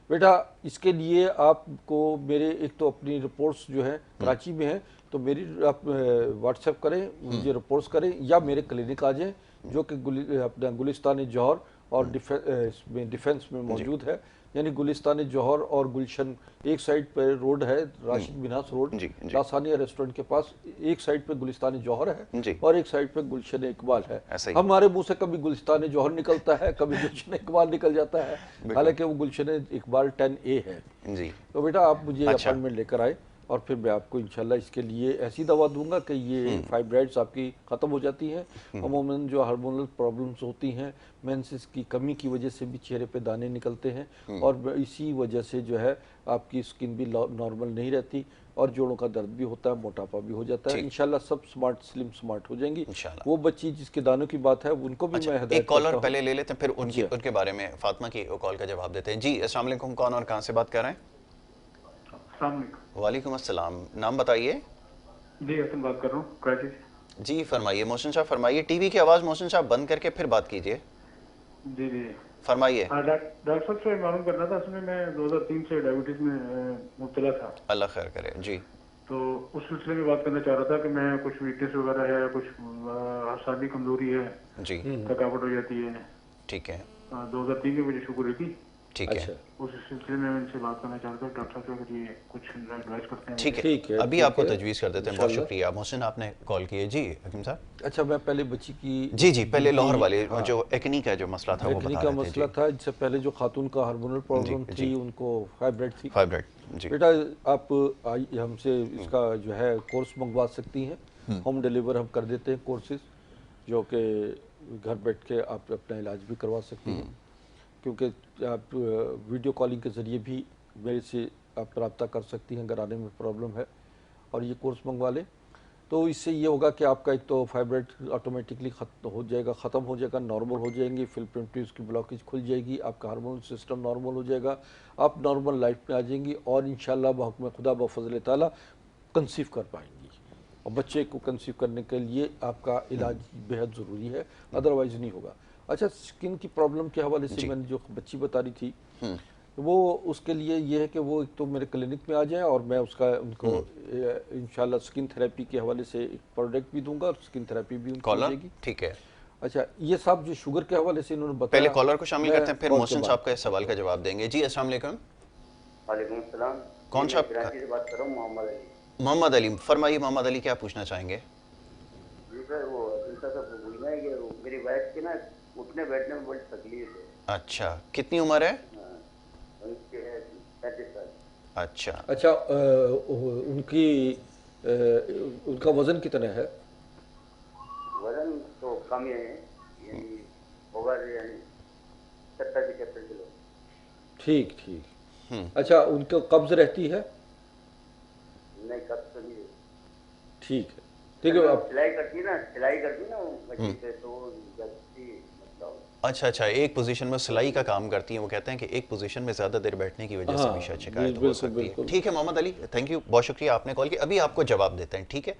बेटा, इसके लिए आपको मेरे एक तो अपनी रिपोर्ट्स जो है कराची में है, तो मेरी आप व्हाट्सएप करें, मुझे रिपोर्ट्स करें, या मेरे क्लिनिक आ जाएं जो कि अपना गुलिस्तान जौहर और डिफेंस में मौजूद है। यानी गुलिस्तान जौहर और गुलशन, एक साइड पर रोड है Rashid Minhas road, lasagna restaurant के पास, एक साइड पे गुलिस्तान जौहर है और एक साइड पे गुलशन इकबाल है। हमारे मुंह से कभी गुलिस्तान जौहर निकलता है, कभी गुलशन इकबाल निकल जाता है, हालांकि वो गुलशन इकबाल 10A है जी। तो बेटा आप मुझे अपॉइंटमेंट लेकर आए और फिर मैं आपको इंशाल्लाह इसके लिए ऐसी दवा दूंगा कि ये फाइब्रॉइड्स आपकी ख़त्म हो जाती हैं। अमूमन जो हार्मोनल प्रॉब्लम्स होती हैं, मेंसेस की कमी की वजह से भी चेहरे पे दाने निकलते हैं, और इसी वजह से जो है आपकी स्किन भी नॉर्मल नहीं रहती, और जोड़ों का दर्द भी होता है, मोटापा भी हो जाता है। इंशाल्लाह सब स्लिम स्मार्ट हो जाएंगी। वो बच्ची जिसके दानों की बात है उनको भी मैं हिदायत एक कॉलर पहले ले लेते हैं, फिर उनके बारे में फातिमा की कॉल का जवाब देते हैं। जी अस्सलाम वालेकुम, कौन और कहाँ से बात कर रहे हैं? वालेकुम अस्सलाम, नाम बताइए। जी हसन बात कर रहा हूँ कराची से। जी फरमाइए मोहसिन साहब, फरमाइए। टीवी की आवाज़ मोहसिन साहब बंद करके फिर बात कीजिए। जी जी फरमाइए। डॉक्टर साहब से मालूम करना था, उसमें मैं 2003 से डायबिटीज में मुब्तला था। अल्लाह खैर करे। जी तो उस सिलसिले में बात करना चाह रहा था कि मैं कुछ वीकनेस वगैरह है, कुछ आसानी कमजोरी है जी, थकावट हो जाती है। ठीक है। 2003 में मुझे शुगर हुई थी। ठीक है। उस सिलसिले में उनसे बात करना चाहता हूँ डॉक्टर साहब के लिए कुछ एडवाइस करते हैं। ठीक है, अभी आपको तजवीज़ कर देते हैं। बहुत शुक्रिया मोहसिन, आपने कॉल किए। जी हकीम साहब। अच्छा, मैं पहले बच्ची की जी पहले लाहौर वाले जो एक्नी का जो मसला था वो बता रहे थे। का मसला था, इससे पहले जो खातून का हार्मोनल प्रॉब्लम थी, उनको फाइब्रॉइड थी। जी बेटा, आप हमसे इसका जो है कोर्स मंगवा सकती हैं, होम डिलीवर हम कर देते हैं कोर्सेज, जो कि घर बैठ के आप अपना इलाज भी करवा सकती हैं, क्योंकि आप वीडियो कॉलिंग के ज़रिए भी मेरे से आप रब्ता कर सकती हैं अगर आने में प्रॉब्लम है, और ये कोर्स मंगवा लें। तो इससे ये होगा कि आपका एक तो फाइब्रॉइड ऑटोमेटिकली ख़त्म हो जाएगा, नॉर्मल हो जाएंगे, फिलिपिन ट्यूब्स की ब्लॉकेज खुल जाएगी, आपका हार्मोनल सिस्टम नॉर्मल हो जाएगा, आप नॉर्मल लाइफ में आ जाएंगी, और इंशाल्लाह बहुक्म खुदा बफज़ल ताला कंसीव कर पाएंगी। और बच्चे को कंसीव करने के लिए आपका इलाज बेहद ज़रूरी है, अदरवाइज़ नहीं होगा। अच्छा, स्किन की प्रॉब्लम के हवाले से मैंने जो बच्ची बता रही थी, वो उसके लिए ये है कि वो एक तो मेरे क्लिनिक में आ जाए, और मैं उनको इंशाल्लाह स्किन थेरेपी के हवाले से एक प्रोडक्ट भी दूंगा, और स्किन थेरेपी भी उनको हो जाएगी। ठीक है। अच्छा, ये सब जो शुगर के हवाले से इन्होंने बताया, पहले कॉलर को शामिल करते हैं, फिर मोहसिन साहब का इस सवाल का जवाब देंगे। जी अस्सलाम वालेकुम। वालेकुम सलाम। कौन सा? कराची से बात कर रहा हूँ, मोहम्मद अली। मोहम्मद अली, फरमाइए मोहम्मद अली, क्या पूछना चाहेंगे? जी सर, वो पूछना है कि मेरी वाइफ की ना उठने बैठने में बड़ी तकलीफ है। अच्छा, कितनी उम्र है? उनके 35 साल। अच्छा, उनका वजन कितना है? वजन तो कम है, यानी होगा यानी 70-75 किलो। ठीक। अच्छा, उनको कब्ज रहती है? नहीं, कब्ज तो नहीं है। ठीक है, ठीक है। आप सिलाई करती ना वो मशीन पे, तो जल्दी मतलब अच्छा अच्छा, एक पोजीशन में सिलाई का काम करती हैं। वो कहते हैं कि एक पोजीशन में ज़्यादा देर बैठने की वजह से भी शायद शिकायत हो सकती है। ठीक है मोहम्मद अली, थैंक यू, बहुत शुक्रिया आपने कॉल किया। अभी आपको जवाब देते हैं, ठीक है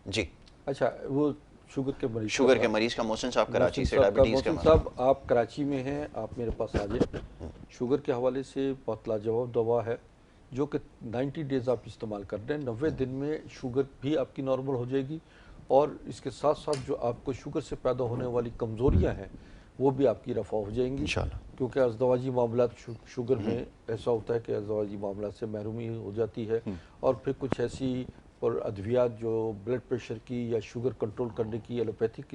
जी। अच्छा, वो शुगर के मरीज का मोहसिन साहब कराची से, डायबिटीज़ का साहब आप कराची में हैं, आप मेरे पास आ जाए। शुगर के हवाले से बहुत लाजवाब दवा है जो कि 90 डेज़ आप इस्तेमाल कर रहे हैं। 90 दिन में शुगर भी आपकी नॉर्मल हो जाएगी और इसके साथ साथ जो आपको शुगर से पैदा होने वाली कमज़ोरियाँ हैं वो भी आपकी रफ़ा हो जाएंगी इंशाल्लाह। क्योंकि अज़दवाजी मामलात शुगर में ऐसा होता है कि अज़दवाजी मामलात से महरूमी हो जाती है और फिर कुछ ऐसी और अद्वियात जो ब्लड प्रेशर की या शुगर कंट्रोल करने की एलोपैथिक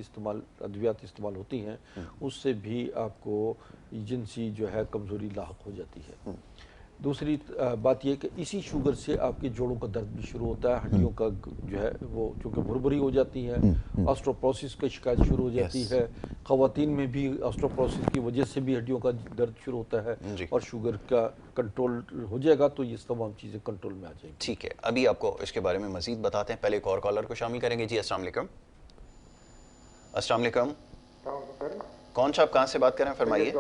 अद्वियात इस्तेमाल होती हैं, उससे भी आपको जिनसी जो है कमज़ोरी लाहक हो जाती है। दूसरी बात यह कि इसी शुगर से आपके जोड़ों का दर्द भी शुरू होता है, हड्डियों का जो है वो चूँकि भुरभुरी हो जाती है, ऑस्ट्रोप्रोसिस की शिकायत शुरू हो जाती है। ख़वातीन में भी ऑस्ट्रोप्रोसिस की वजह से भी हड्डियों का दर्द शुरू होता है और शुगर का कंट्रोल हो जाएगा तो ये तमाम चीज़ें कंट्रोल में आ जाएंगी। ठीक है, अभी आपको इसके बारे में मज़ीद बताते हैं, पहले एक और कॉलर को शामिल करेंगे। जी अस्सलाम वालेकुम। अस्सलाम वालेकुम, कौन साहब कहाँ से बात कर रहे हैं, फरमाइए।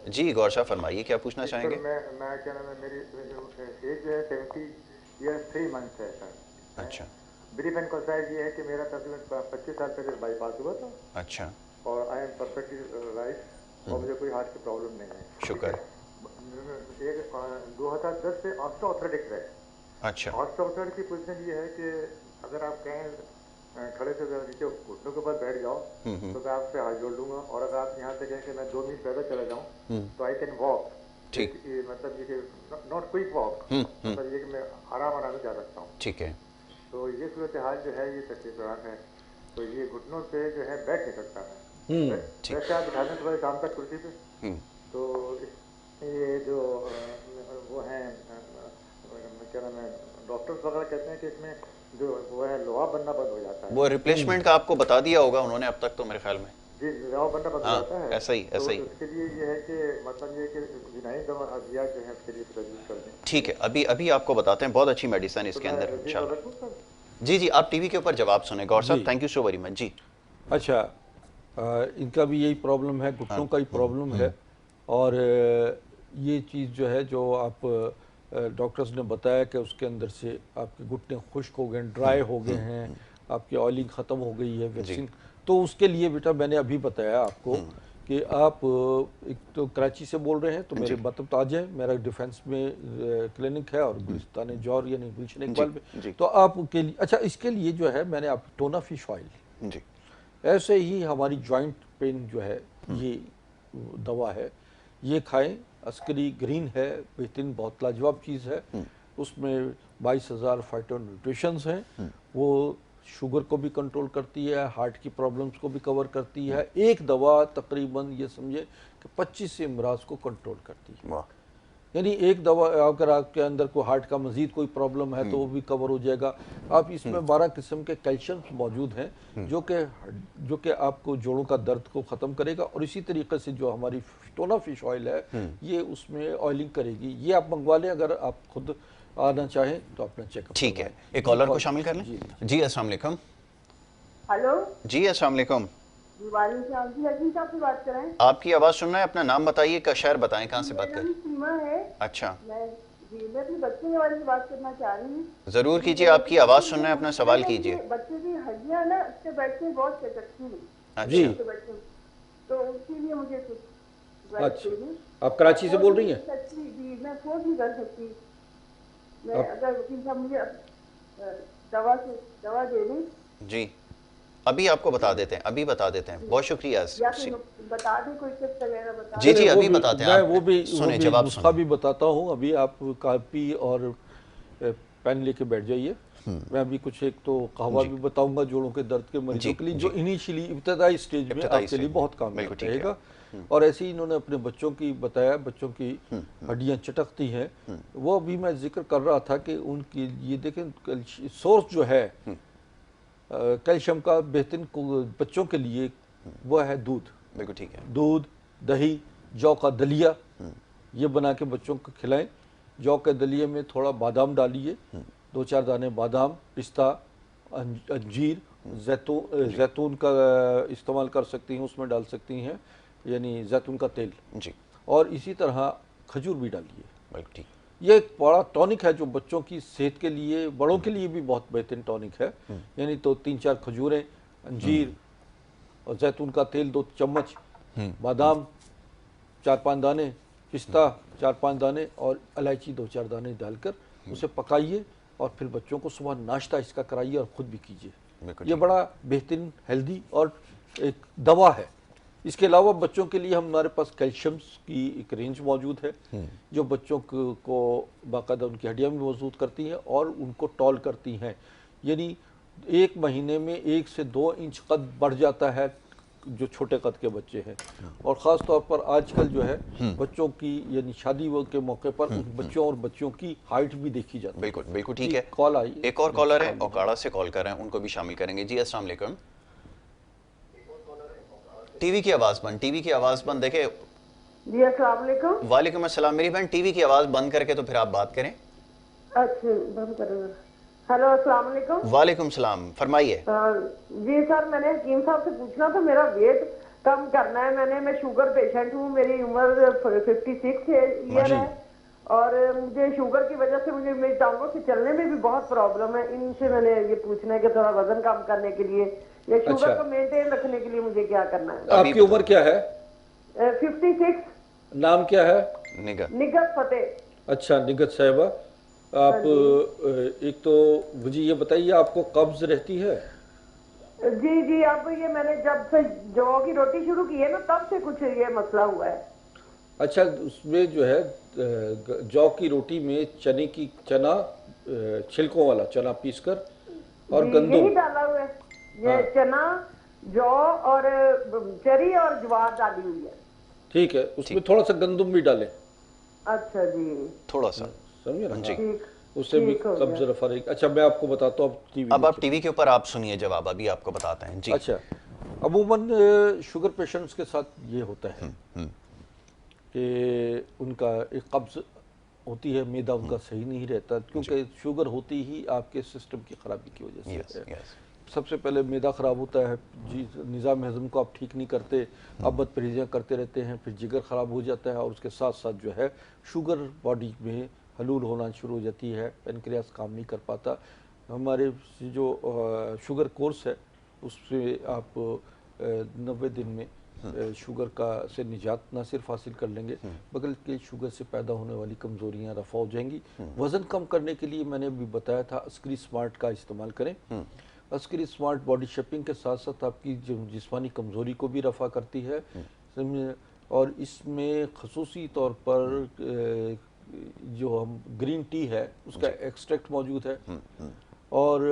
जी गौर साहब फरमाइए, क्या पूछना चाहेंगे। मैं क्या नाम है, मेरी एज जो है 70 ईयर्स 3 मंथ्स है सर। अच्छा, ब्रीफ एंड कंसाइज ये है कि मेरा तकरीबन 25 साल पहले बाईपास हुआ था। अच्छा, और आई एम परफेक्टली राइट और मुझे कोई हार्ट की प्रॉब्लम नहीं है। शुक्र। एक 2010 से ऑस्टियोआर्थराइटिस है। अच्छा, ऑस्टियोआर्थराइटिस की पोजीशन ये है कि अगर आप कहें खड़े से नीचे घुटनों के ऊपर बैठ जाओ तो मैं आपसे हाथ जोड़ लूंगा, और अगर आप यहाँ से कहें कि मैं 2 मिनट पैदल चला जाऊँ तो आई कैन वॉक। ठीक, मतलब ये नॉट क्विक वॉक, मतलब ये कि मैं आराम से जा सकता हूँ। ठीक है, तो ये सूरत हाल जो है ये तकलीफ है, तो ये घुटनों से जो है बैठ नहीं सकता है। वैसे आप बिठाने सुबह शाम तक कुर्सी पे, तो ये जो वो हैं क्या नाम है, डॉक्टर्स वगैरह कहते हैं कि इसमें जो वो है लोहा बनना बंद हो जाता है। वो रिप्लेसमेंट का आपको बता दिया होगा उन्होंने अब तक तो मेरे ख्याल में। जी, लोहा बनना बंद हो जाता है। ऐसा ही तो इसके लिए ये है कि मतलब ये कि यूनानी दवा अद्वियात जो है उसके लिए तजवीज़ कर दें। ठीक है, अभी आपको बताते हैं, बहुत अच्छी मेडिसिन इसके अंदर इंशाल्लाह। जी आप टीवी के ऊपर जवाब सुने गौर साहब, thank you so very much जी। अच्छा, इनका भी यही प्रॉब्लम है, घुटनों का ही प्रॉब्लम है, और ये चीज़ जो है जो आप डॉक्टर्स ने बताया कि उसके अंदर से आपके घुटने खुश्क हो गए, ड्राई हो गए हैं, आपकी ऑयलिंग ख़त्म हो गई है वैक्सीन। तो उसके लिए बेटा मैंने अभी बताया आपको कि आप एक तो कराची से बोल रहे हैं तो मेरे मतलब आ जाए, मेरा डिफेंस में क्लिनिक है और गुलिस्तान जौहर यानी गुलशन इकबाल में, तो आपके लिए अच्छा इसके लिए जो है मैंने आप टोना फिश ऑयल जी, ऐसे ही हमारी जॉइंट पेन जो है ये दवा है, ये खाएं। अस्करी ग्रीन है, बेहतरीन बहुत लाजवाब चीज़ है, उसमें 22,000 फाइटो न्यूट्रिशंस हैं, वो शुगर को भी कंट्रोल करती है, हार्ट की प्रॉब्लम्स को भी कवर करती है। एक दवा तकरीबन ये समझे कि 25 से अमराज को कंट्रोल करती है, यानी एक दवा अगर आपके अंदर को हार्ट का मजीद कोई प्रॉब्लम है तो वो भी कवर हो जाएगा। आप इसमें 12 किस्म के कैल्शियम्स मौजूद हैं जो कि आपको जोड़ों का दर्द को ख़त्म करेगा, और इसी तरीके से जो हमारी टोना फिश ऑयल है ये उसमें ऑयलिंग करेगी। ये आप मंगवा लें, अगर आप खुद आना चाहें तो अपना चेकअप। ठीक है, एक कॉलर को शामिल कर लें। जी अस्सलाम वालेकुम। हेलो जी अस्सलाम वालेकुम। बात कर रहे हैं। आपकी आवाज़ सुन रहे हैं, अपना नाम बताइए, का शहर बताएं, कहाँ से बात करें। सीमा है। अच्छा, मैं अपने बच्चे के बारे में बात करना चाह रही हूँ। जरूर कीजिए, आपकी आवाज़ सुन रहे हैं, अपना सवाल कीजिए। बच्चे की हड्डियाँ ना उससे बैठने में बहुत चटकती हैं। अच्छा, तो उसके लिए मुझे कुछ। अच्छा, आप कराची से बोल रही हैं? मैं फोन नहीं कर सकती, मैं अगर वकील साहब मुझे दवा दे दें। जी अभी आपको बता देते हैं, अभी बता देते हैं, बहुत शुक्रिया। बता दें कोई टिप्स वगैरह बता। जी अभी बताते हैं, वो भी सुने जवाब उसका भी बताता हूँ। अभी आप कॉपी और पेन लेके बैठ जाइए, मैं अभी कुछ एक तो कहवा भी बताऊंगा जोड़ों के दर्द के मरीजों के लिए, जो इनिशियली इब्तदाई स्टेज में आपके लिए बहुत काम रहेगा। और ऐसे ही इन्होंने अपने बच्चों की बताया, बच्चों की हड्डियां चटकती हैं, वो भी मैं जिक्र कर रहा था कि उनकी ये देखें सोर्स जो है कैल्शियम का बेहतरीन बच्चों के लिए वो है दूध। बिल्कुल ठीक है, दूध, दही, जौ का दलिया ये बना के बच्चों को खिलाएं। जौ के दलिए में थोड़ा बादाम डालिए, 2-4 दाने बादाम, पिस्ता, अंजीर, जैतून का इस्तेमाल कर सकती हैं, उसमें डाल सकती हैं, यानी जैतून का तेल जी। और इसी तरह खजूर भी डालिए। बिल्कुल ठीक। ये एक बड़ा टॉनिक है जो बच्चों की सेहत के लिए, बड़ों के लिए भी बहुत बेहतरीन टॉनिक है। यानी तो 3-4 खजूरें, अंजीर और जैतून का तेल 2 चम्मच, बादाम 4-5 दाने, पिस्ता 4-5 दाने और इलायची 2-4 दाने डालकर उसे पकाइए और फिर बच्चों को सुबह नाश्ता इसका कराइए और ख़ुद भी कीजिए। ये बड़ा बेहतरीन, हेल्दी और एक दवा है। इसके अलावा बच्चों के लिए हमारे पास कैल्शियम्स की एक रेंज मौजूद है जो बच्चों को बाकायदा उनकी हड्डियाँ भी मजबूत करती हैं और उनको टॉल करती हैं। यानी 1 महीने में 1 से 2 इंच कद बढ़ जाता है जो छोटे कद के बच्चे हैं। और ख़ास तौर पर आजकल जो है बच्चों की, यानी शादी के मौके पर बच्चों और बच्चियों की हाइट भी देखी जाती है। बिल्कुल बिल्कुल ठीक है। कॉल आई, एक और कॉलर है, ओकाड़ा से कॉल कर रहे हैं, उनको भी शामिल करेंगे। जी अस्सलाम वालेकुम। टीवी की आवाज़ बंद, टीवी की आवाज़ बंद। देखे जी अस्सलाम वालेकुम। वालेकुम अस्सलाम। मेरी बहन टीवी की आवाज़ बंद करके तो फिर आप बात करें। अच्छा बंद करो। हेलो अस्सलाम वालेकुम। वालेकुम सलाम, फरमाइए। जी सर, मैंने हकीम साहब से पूछना था, मेरा वेट कम करना है। मैं शुगर पेशेंट हूँ, मेरी उम्र 56 ईयर है और मुझे शुगर की वजह से मेरी टांगों से चलने में भी बहुत प्रॉब्लम है। इनसे मैंने ये पूछना है कि थोड़ा वजन कम करने के लिए या शुगर को मेंटेन रखने के लिए मुझे क्या करना है। आपकी उम्र क्या है? 56। नाम क्या है? निगत फतेह। अच्छा निगत साहिबा, आप एक तो मुझे ये बताइए आपको कब्ज रहती है? जी जी, अब ये मैंने जब से जौ की रोटी शुरू की है ना, तब से कुछ ये मसला हुआ है। अच्छा, उसमें जो है जौ की रोटी में चना छिलकों वाला चना पीसकर और गंदम यही डाला हुआ है। ये चना, जौ और चरी और ज्वार डाली हुई है। ठीक है, उसमें थोड़ा सा गंदम भी डालें। अच्छा जी, थोड़ा सा, समझे ना? जी, उससे भी कब्ज रफा रहेगी। अच्छा मैं आपको बताता हूँ, अब आप टीवी के ऊपर आप सुनिए जवाब, अभी आपको बताते हैं जी। अच्छा, अमूमन शुगर पेशेंट्स के साथ ये होता है कि उनका एक कब्ज होती है, मैदा उनका सही नहीं रहता, क्योंकि शुगर होती ही आपके सिस्टम की खराबी की वजह से है। सबसे पहले मैदा ख़राब होता है, जी निज़ाम हज़म को आप ठीक नहीं करते, आप बदपरहेजियाँ करते रहते हैं, फिर जिगर ख़राब हो जाता है और उसके साथ साथ जो है शुगर बॉडी में हलूल होना शुरू हो जाती है, पेनक्रियास काम नहीं कर पाता। हमारे जो शुगर कोर्स है उससे आप 90 दिन में शुगर का से निजात ना सिर्फ हासिल कर लेंगे बल्कि शुगर से पैदा होने वाली कमज़ोरियाँ रफ़ा हो जाएंगी। वज़न कम करने के लिए मैंने भी बताया था अस्करी स्मार्ट का इस्तेमाल करें। अस्करी स्मार्ट बॉडी शेपिंग के साथ साथ आपकी जो जिस्मानी कमज़ोरी को भी रफ़ा करती है और इसमें ख़ुसूसी तौर पर जो हम ग्रीन टी है उसका एक्सट्रैक्ट मौजूद है और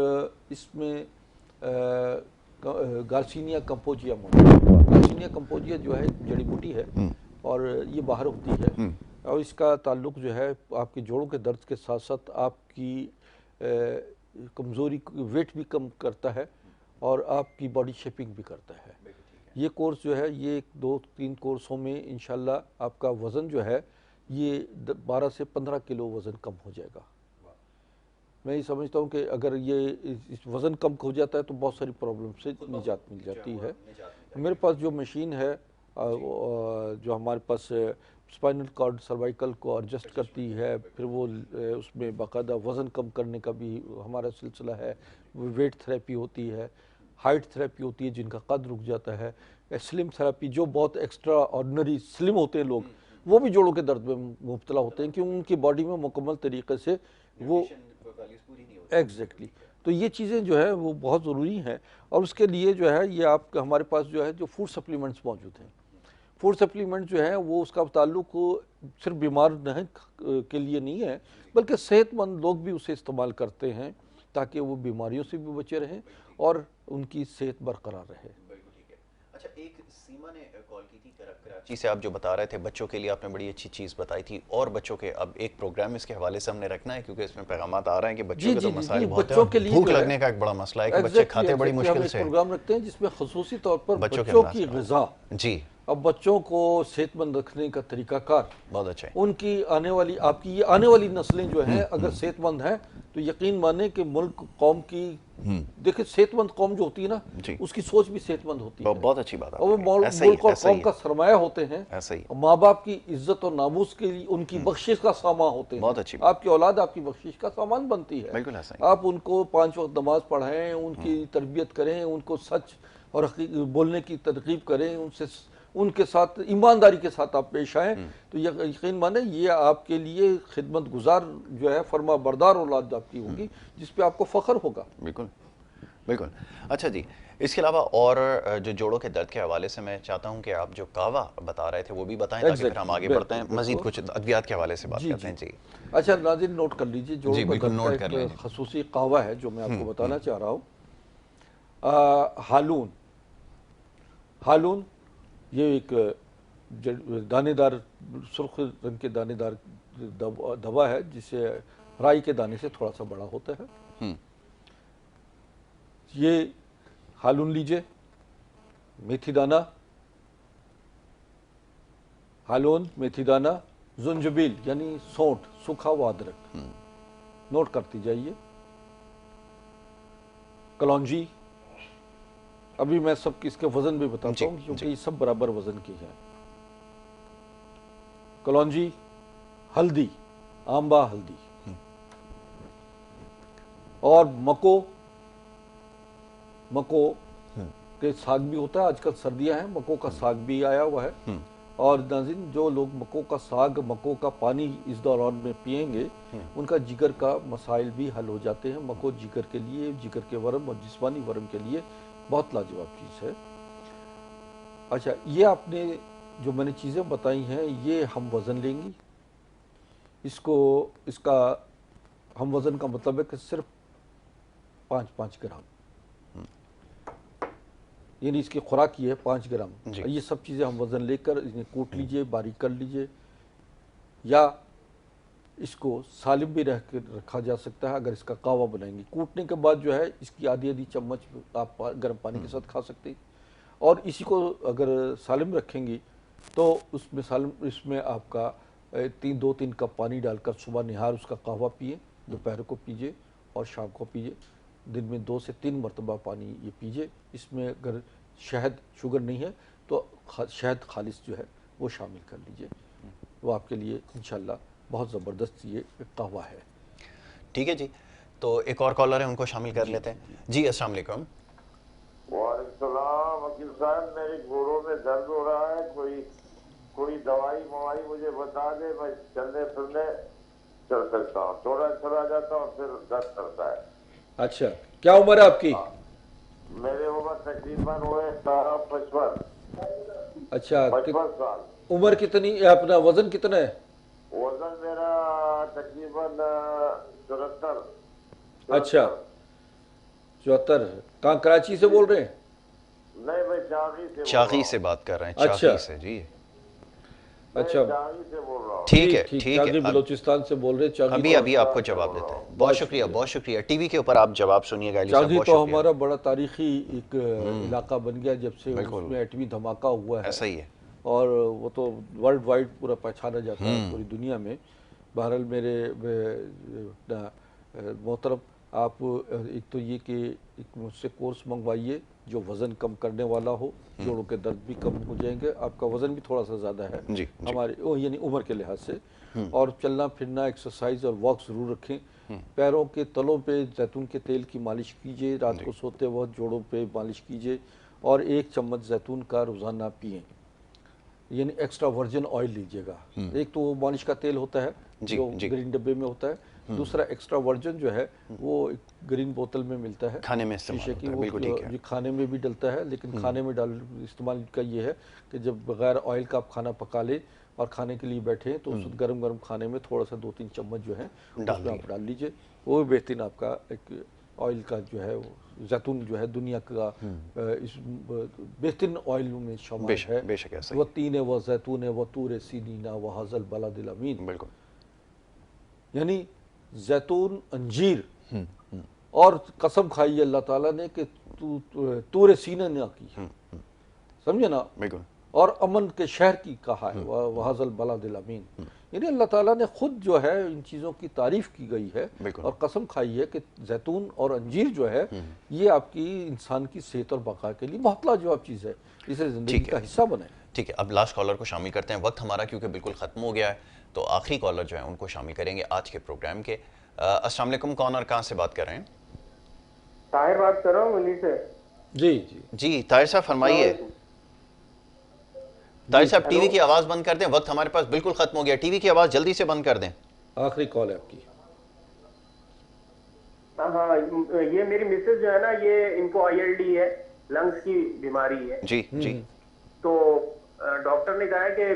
इसमें गार्सिनिया कंपोजिया मौजूद है। गार्सिनिया कंपोजिया जो है जड़ी बूटी है और ये बाहर होती है और इसका ताल्लुक जो है आपके जोड़ों के दर्द के साथ साथ आपकी कमज़ोरी, वेट भी कम करता है और आपकी बॉडी शेपिंग भी करता है। ये कोर्स जो है ये 2-3 कोर्सों में इंशाल्लाह आपका वज़न जो है ये 12 से 15 किलो वज़न कम हो जाएगा। मैं ये समझता हूँ कि अगर ये वज़न कम हो जाता है तो बहुत सारी प्रॉब्लम से निजात मिल जाती है। मेरे पास जो मशीन है जो हमारे पास स्पाइनल कॉर्ड सर्वाइकल को एडजस्ट करती है, फिर वो उसमें बाकायदा वज़न कम करने का भी हमारा सिलसिला है। वेट थेरेपी होती है, हाइट थेरेपी होती है जिनका कद रुक जाता है, स्लिम थेरेपी जो बहुत एक्स्ट्रा ऑर्डिनरी स्लिम होते हैं लोग, वो भी जोड़ों के दर्द में मुब्तला होते हैं क्योंकि उनकी बॉडी में मुकम्मल तरीके से वो एग्जैक्टली तो ये चीज़ें जो है वो बहुत ज़रूरी हैं। और उसके लिए जो है ये आप हमारे पास जो है जो फूड सप्लीमेंट्स मौजूद हैं। फूड सप्लीमेंट जो है वो उसका ताल्लुक सिर्फ बीमार नहीं के लिए नहीं है बल्कि सेहतमंद लोग भी उसे इस्तेमाल करते हैं ताकि वो बीमारियों से भी बचे रहें और उनकी सेहत बरकरार रहे। अच्छा, एक सीमा ने कॉल की थी कराची से, आप जो बता रहे थे बच्चों के लिए आपने बड़ी अच्छी चीज़ बताई थी और बच्चों के अब एक प्रोग्राम इसके हवाले से हमने रखना है क्योंकि इसमें पैगामात आ रहे हैं कि बच्चों के तो मसाइल बहुत हैं, भूख लगने का एक बड़ा मसला है कि बच्चे खाते बड़ी मुश्किल से। प्रोग्राम रखते हैं जिसमें ख़ुसूसी तौर पर बच्चों की ग़िज़ा जी अब बच्चों को सेहतमंद रखने का तरीकाकार बहुत अच्छा है। उनकी आने वाली, आपकी ये आने वाली नस्लें जो हैं अगर सेहतमंद हैं तो यकीन माने कि मुल्क कौम की, देखिए सेहतमंद कौम जो होती है ना उसकी सोच भी सेहतमंद होती है। बहुत अच्छी बात है। और वो मुल्क और कौम का सरमाया होते हैं। ऐसा ही माँ बाप की इज्जत और नामूस के लिए उनकी बख्शिश का सामान होते हैं। बहुत अच्छी। आपकी औलाद आपकी बख्शिश का सामान बनती है। बिल्कुल ऐसा ही। आप उनको 5 वक्त नमाज पढ़ाएं, उनकी तरबियत करें, उनको सच और बोलने की तरकीब करें, उनके साथ ईमानदारी के साथ आप पेश आएँ तो यकीन माने ये आपके लिए खिदमत गुजार जो है, फरमा बरदार औलाद आपकी होगी जिस पे आपको फख्र होगा। बिल्कुल बिल्कुल। अच्छा जी, इसके अलावा और जो जोड़ों के दर्द के हवाले से मैं चाहता हूँ कि आप जो कावा बता रहे थे वो भी बताएं ताकि फिर हम आगे बढ़ते हैं, मजीद कुछ अद्वियात के हवाले से बात करते हैं। जी अच्छा नाज़रीन नोट कर लीजिए, जोड़ों का दर्द का एक खसूसी कावा है जो मैं आपको बताना चाह रहा हूँ। हालून, हालून ये एक दानेदार सुर्ख रंग के दानेदार दवा है जिसे राई के दाने से थोड़ा सा बड़ा होता है। ये हालून लीजिए, मेथी दाना, हालून, मेथी दाना, जुंजबील यानी सौंठ, सूखा हुआ अदरक, नोट करती जाइए। कलौंजी, अभी मैं सब इसके वजन भी बताता हूँ क्योंकि ये सब बराबर वजन की है। कलौंजी, हल्दी, आंबा हल्दी, और मको, मको के साग भी होता है, आजकल सर्दियां हैं, मको का साग भी आया हुआ है। और नाज़रीन जो लोग मको का साग, मको का पानी इस दौरान में पिएंगे उनका जिगर का मसाइल भी हल हो जाते हैं। मको जिगर के लिए, जिगर के वर्म और जिस्मानी वर्म के लिए बहुत लाजवाब चीज़ है। अच्छा, ये आपने जो मैंने चीज़ें बताई हैं ये हम वज़न लेंगी, इसका हम वज़न का मतलब है कि सिर्फ 5-5 ग्राम, यानी इसकी खुराक ये है 5 ग्राम। ये सब चीज़ें हम वज़न लेकर इन्हें कूट लीजिए, बारीक कर लीजिए, या इसको सालिम भी रखा जा सकता है अगर इसका कावा बनाएंगे। कूटने के बाद जो है इसकी आधी चम्मच आप गर्म पानी के साथ खा सकते हैं। और इसी को अगर सालिम रखेंगी तो इसमें आपका 2-3 कप पानी डालकर सुबह निहार उसका कहवा पिए, दोपहर को पीजिए और शाम को पीजिए। दिन में 2 से 3 मरतबा पानी ये पीजिए। इसमें अगर शहद, शुगर नहीं है तो शहद खालिस जो है वो शामिल कर लीजिए, वो आपके लिए इंशाल्लाह बहुत ज़बरदस्त ये कहवा है। ठीक है जी, तो एक और कॉलर है, उनको शामिल कर लेते हैं। जी अस्सलाम वालेकुम। वालेकुम वकील साहब, मेरे घोड़ों में दर्द हो रहा है, कोई दवाई मवाई मुझे बता दे, मैं चलने फिरने चल सकता हूँ, थोड़ा चला जाता हूँ फिर दर्द करता है। अच्छा, क्या उम्र है आपकी? मेरे उम्र तकरीबन हुए 55। अच्छा, 55 साल। उम्र कितनी, अपना वजन कितना है? वजन मेरा तकरीबन 74। अच्छा 74। कहाँ, कराची से बोल रहे हैं? नहीं भाई, चागी से बात कर रहे हैं। चागी से जी। अच्छा, ठीक है ठीक है, बलोचिस्तान से बोल रहे हैं। अभी आपको जवाब देते हैं। बहुत शुक्रिया, बहुत शुक्रिया। टीवी के ऊपर आप जवाब सुनिएगा। चागी तो हमारा बड़ा तारीखी एक इलाका बन गया जब से उसमें एटमी धमाका हुआ है। ऐसा ही है, और वो तो वर्ल्ड वाइड पूरा पहचाना जाता है पूरी दुनिया में। बहरहाल मेरे मोहतरम, आप एक तो ये कि एक मुझसे कोर्स मंगवाइए जो वज़न कम करने वाला हो, जोड़ों के दर्द भी कम हो जाएंगे, आपका वज़न भी थोड़ा सा ज़्यादा है जी, हमारे यानी उम्र के लिहाज से, और चलना फिरना, एक्सरसाइज और वॉक ज़रूर रखें। पैरों के तलों पे जैतून के तेल की मालिश कीजिए, रात को सोते वक्त जोड़ों पे मालिश कीजिए, और 1 चम्मच जैतून का रोज़ाना पिएँ, यानी एक्स्ट्रा वर्जिन ऑयल लीजिएगा। एक तो वो मालिश का तेल होता है जो ग्रीन डब्बे में होता है, दूसरा एक्स्ट्रा वर्जिन जो है वो ग्रीन बोतल में मिलता है, खाने में शीशे की, वो खाने में भी डलता है, लेकिन खाने में इस्तेमाल का ये है कि जब बगैर ऑयल का आप खाना पका ले और खाने के लिए बैठे तो उस गर्म गर्म खाने में थोड़ा सा 2-3 चम्मच जो है उसमें आप डाल लीजिए। वो बेहतरीन आपका एक ऑयल का जो है जैतून जो है दुनिया का इस बेहतरीन ऑयल में शामिल है। वह तीन है, वह जैतून है, वह तूर सीनीना, वह हज़ल बलादिल अमीन। बिल्कुल, यानी जैतून, अंजीर, और कसम खाई अल्लाह ताला ने कि तूर सीना की, समझे ना, बिल्कुल, और अमन के शहर की कहा है, वहाज़ल बलादिल अमीन। यानी अल्लाह ताला ने खुद जो है इन चीज़ों की तारीफ़ की गई है और कसम खाई है कि जैतून और अंजीर जो है ये आपकी इंसान की सेहत और बका के लिए बहुत लाजवाब चीज़ है, इसे ज़िंदगी का हिस्सा बनाए। ठीक है, अब लास्ट कॉलर को शामिल करते हैं। वक्त हमारा क्योंकि बिल्कुल ख़त्म हो गया है, तो आखिरी कॉलर जो है उनको शामिल करेंगे आज के प्रोग्राम के। अस्सलाम वालेकुम, कौन और कहाँ से बात कर रहे हैं? ताहिर बात कर रहा हूँ मुंडी से। जी ताहिर साहब फरमाइए। ताहिर साहब टीवी की आवाज़ बंद कर दें, वक्त हमारे पास बिल्कुल ख़त्म हो गया, टीवी की आवाज़ जल्दी से बंद कर दें। आखिरी कॉल है आपकी। हाँ, ये मेरी मिसेज जो है ना, ये इनको ILD है, लंग्स की बीमारी है। जी जी। तो डॉक्टर ने कहा है कि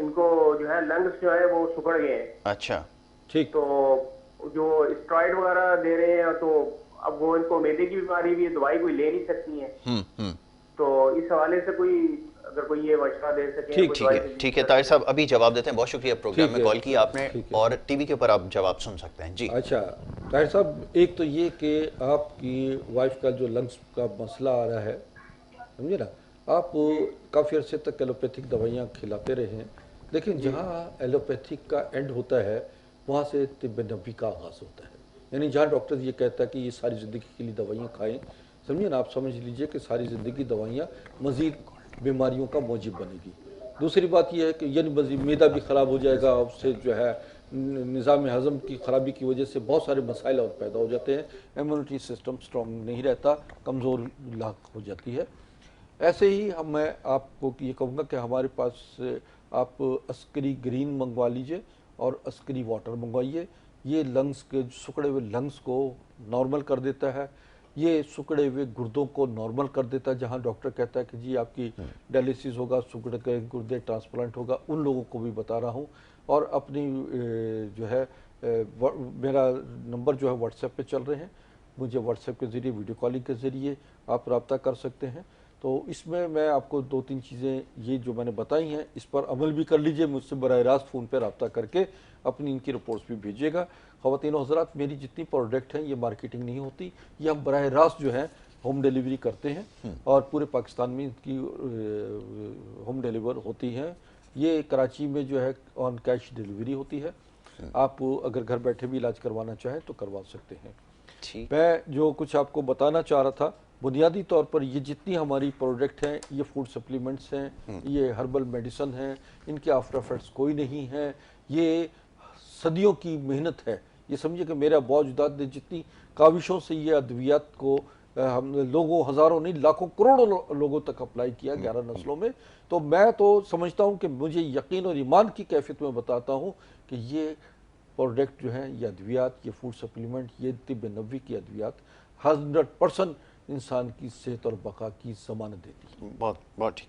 इनको जो है लंग्स जो है वो सुखड़ गए हैं। अच्छा ठीक। तो जो स्टेरॉइड वगैरह दे रहे हैं, तो अब वो इनको मैदे की बीमारी भी है, दवाई कोई ले नहीं सकती है। तो इस हवाले से कोई अगर कोई ये मशवरा दे सके। ठीक है ताहिर साहब, अभी जवाब देते हैं। बहुत शुक्रिया प्रोग्राम में कॉल किया आपने, और टीवी के ऊपर आप जवाब सुन सकते हैं। जी अच्छा ताहिर साहब, एक तो ये कि आपकी वाइफ का जो लंग्स का मसला आ रहा है, समझे ना, आप काफ़ी अर्से तक एलोपैथिक दवाइयाँ खिलाते रहे हैं, लेकिन जहाँ एलोपैथिक का एंड होता है वहाँ से तिब्ब नबी का आगाज़ होता है। यानी जहाँ डॉक्टर ये कहता है कि ये सारी ज़िंदगी के लिए दवाइयाँ खाएँ, समझिए ना, आप समझ लीजिए कि सारी ज़िंदगी दवाइयाँ मज़ीद बीमारियों का मौजिब बनेगी। दूसरी बात यह है कि यानी मज़ीद मैदा भी ख़राब हो जाएगा, उससे जो है निज़ाम हज़म की ख़राबी की वजह से बहुत सारे मसाइल और पैदा हो जाते हैं, इम्यूनिटी सिस्टम स्ट्रॉन्ग नहीं रहता, कमज़ोर लाक हो जाती है। ऐसे ही मैं आपको ये कहूँगा कि हमारे पास आप अस्करी ग्रीन मंगवा लीजिए और अस्करी वाटर मंगवाइए। ये लंग्स के सुखड़े हुए लंग्स को नॉर्मल कर देता है, ये सुखड़े हुए गुर्दों को नॉर्मल कर देता है। जहाँ डॉक्टर कहता है कि जी आपकी डायलिसिस होगा, सुखड़े के गुर्दे ट्रांसप्लांट होगा, उन लोगों को भी बता रहा हूँ। और अपनी जो है मेरा नंबर जो है व्हाट्सएप पे चल रहे हैं, मुझे व्हाट्सएप के ज़रिए, वीडियो कॉलिंग के ज़रिए आप रब्ता कर सकते हैं। तो इसमें मैं आपको 2-3 चीज़ें ये जो मैंने बताई हैं इस पर अमल भी कर लीजिए, मुझसे बराह रास्त फ़ोन पर रब्ता करके अपनी इनकी रिपोर्ट्स भी भेजिएगा। ख़वातीन व हज़रात, मेरी जितनी प्रोडक्ट हैं ये मार्केटिंग नहीं होती, ये हम बराह रास्त जो है होम डिलीवरी करते हैं और पूरे पाकिस्तान में इनकी होम डिलीवर होती हैं। ये कराची में जो है ऑन कैश डिलीवरी होती है, आप अगर घर बैठे भी इलाज करवाना चाहें तो करवा सकते हैं। मैं जो कुछ आपको बताना चाह रहा था, बुनियादी तौर पर ये जितनी हमारी प्रोडक्ट हैं, ये फूड सप्लीमेंट्स हैं, ये हर्बल मेडिसन हैं, इनके आफ्टर इफेक्ट्स कोई नहीं है, ये सदियों की मेहनत है। ये समझिए कि मेरा बावजूद ने जितनी काविशों से ये अद्वियात को हम लोगों, हज़ारों नहीं लाखों करोड़ों लोगों तक अप्लाई किया 11 नस्लों में, तो मैं तो समझता हूँ कि मुझे यकीन और ईमान की कैफियत में बताता हूँ कि ये प्रोडक्ट जो हैं, ये अद्वियात, ये फूड सप्लीमेंट, ये तिब्ब नबवी की अद्वियात 100% इंसान की सेहत और बका की ज़मानत देती है। बहुत बहुत ठीक।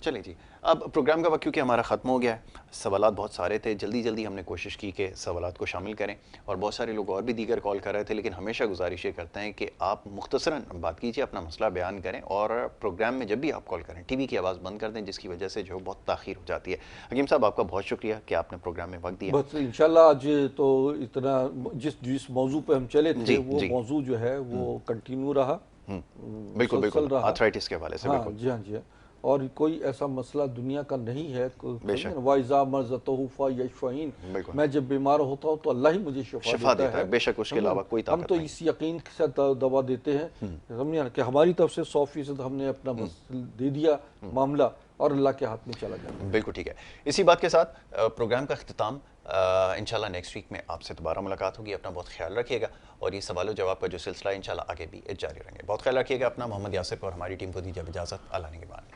चलिए जी, अब प्रोग्राम का वक्त क्योंकि हमारा ख़त्म हो गया है, सवालात बहुत सारे थे, जल्दी जल्दी हमने कोशिश की कि सवालात को शामिल करें, और बहुत सारे लोग और भी दीगर कॉल कर रहे थे, लेकिन हमेशा गुजारिश ये करते हैं कि आप मुख्तसरन बात कीजिए, अपना मसला बयान करें, और प्रोग्राम में जब भी आप कॉल करें टीवी की आवाज़ बंद कर दें, जिसकी वजह से जो बहुत ताख़ीर हो जाती है। हकीम साहब, आपका बहुत शुक्रिया कि आपने प्रोग्राम में वक्त दिया। बस इंशाल्लाह आज तो इतना जिस मौजू पर हम चले थे वो मौजू जो है वो कंटिन्यू रहा। बिल्कुल बिल्कुल, आर्थराइटिस के हवाले से। हाँ जी, हाँ जी, और कोई ऐसा मसला दुनिया का नहीं है। वाइज़ा मर्ज़तहु फयशफ़ईन, मैं जब बीमार होता हूँ तो अल्लाह ही मुझे शिफा देता है, बेशक उसके अलावा कोई ताकत हम तो इस यकीन के साथ दवा देते हैं, समझिए कि हमारी तरफ से 100% हमने अपना दे दिया मामला और अल्लाह के हाथ में चला गया। बिल्कुल ठीक है। इसी बात के साथ प्रोग्राम का अख्तिताम इंशाल्लाह नेक्स्ट वीक में आपसे दोबारा मुलाकात होगी। अपना बहुत ख्याल रखिएगा, और ये सवाल जवाब का जो सिलसिला इंशाल्लाह आगे भी जारी रहेंगे। बहुत ख्याल रखिएगा अपना। मोहम्मद यासिर और हमारी टीम को दीजिए इजाज़त। अल्लाह ने के बाद।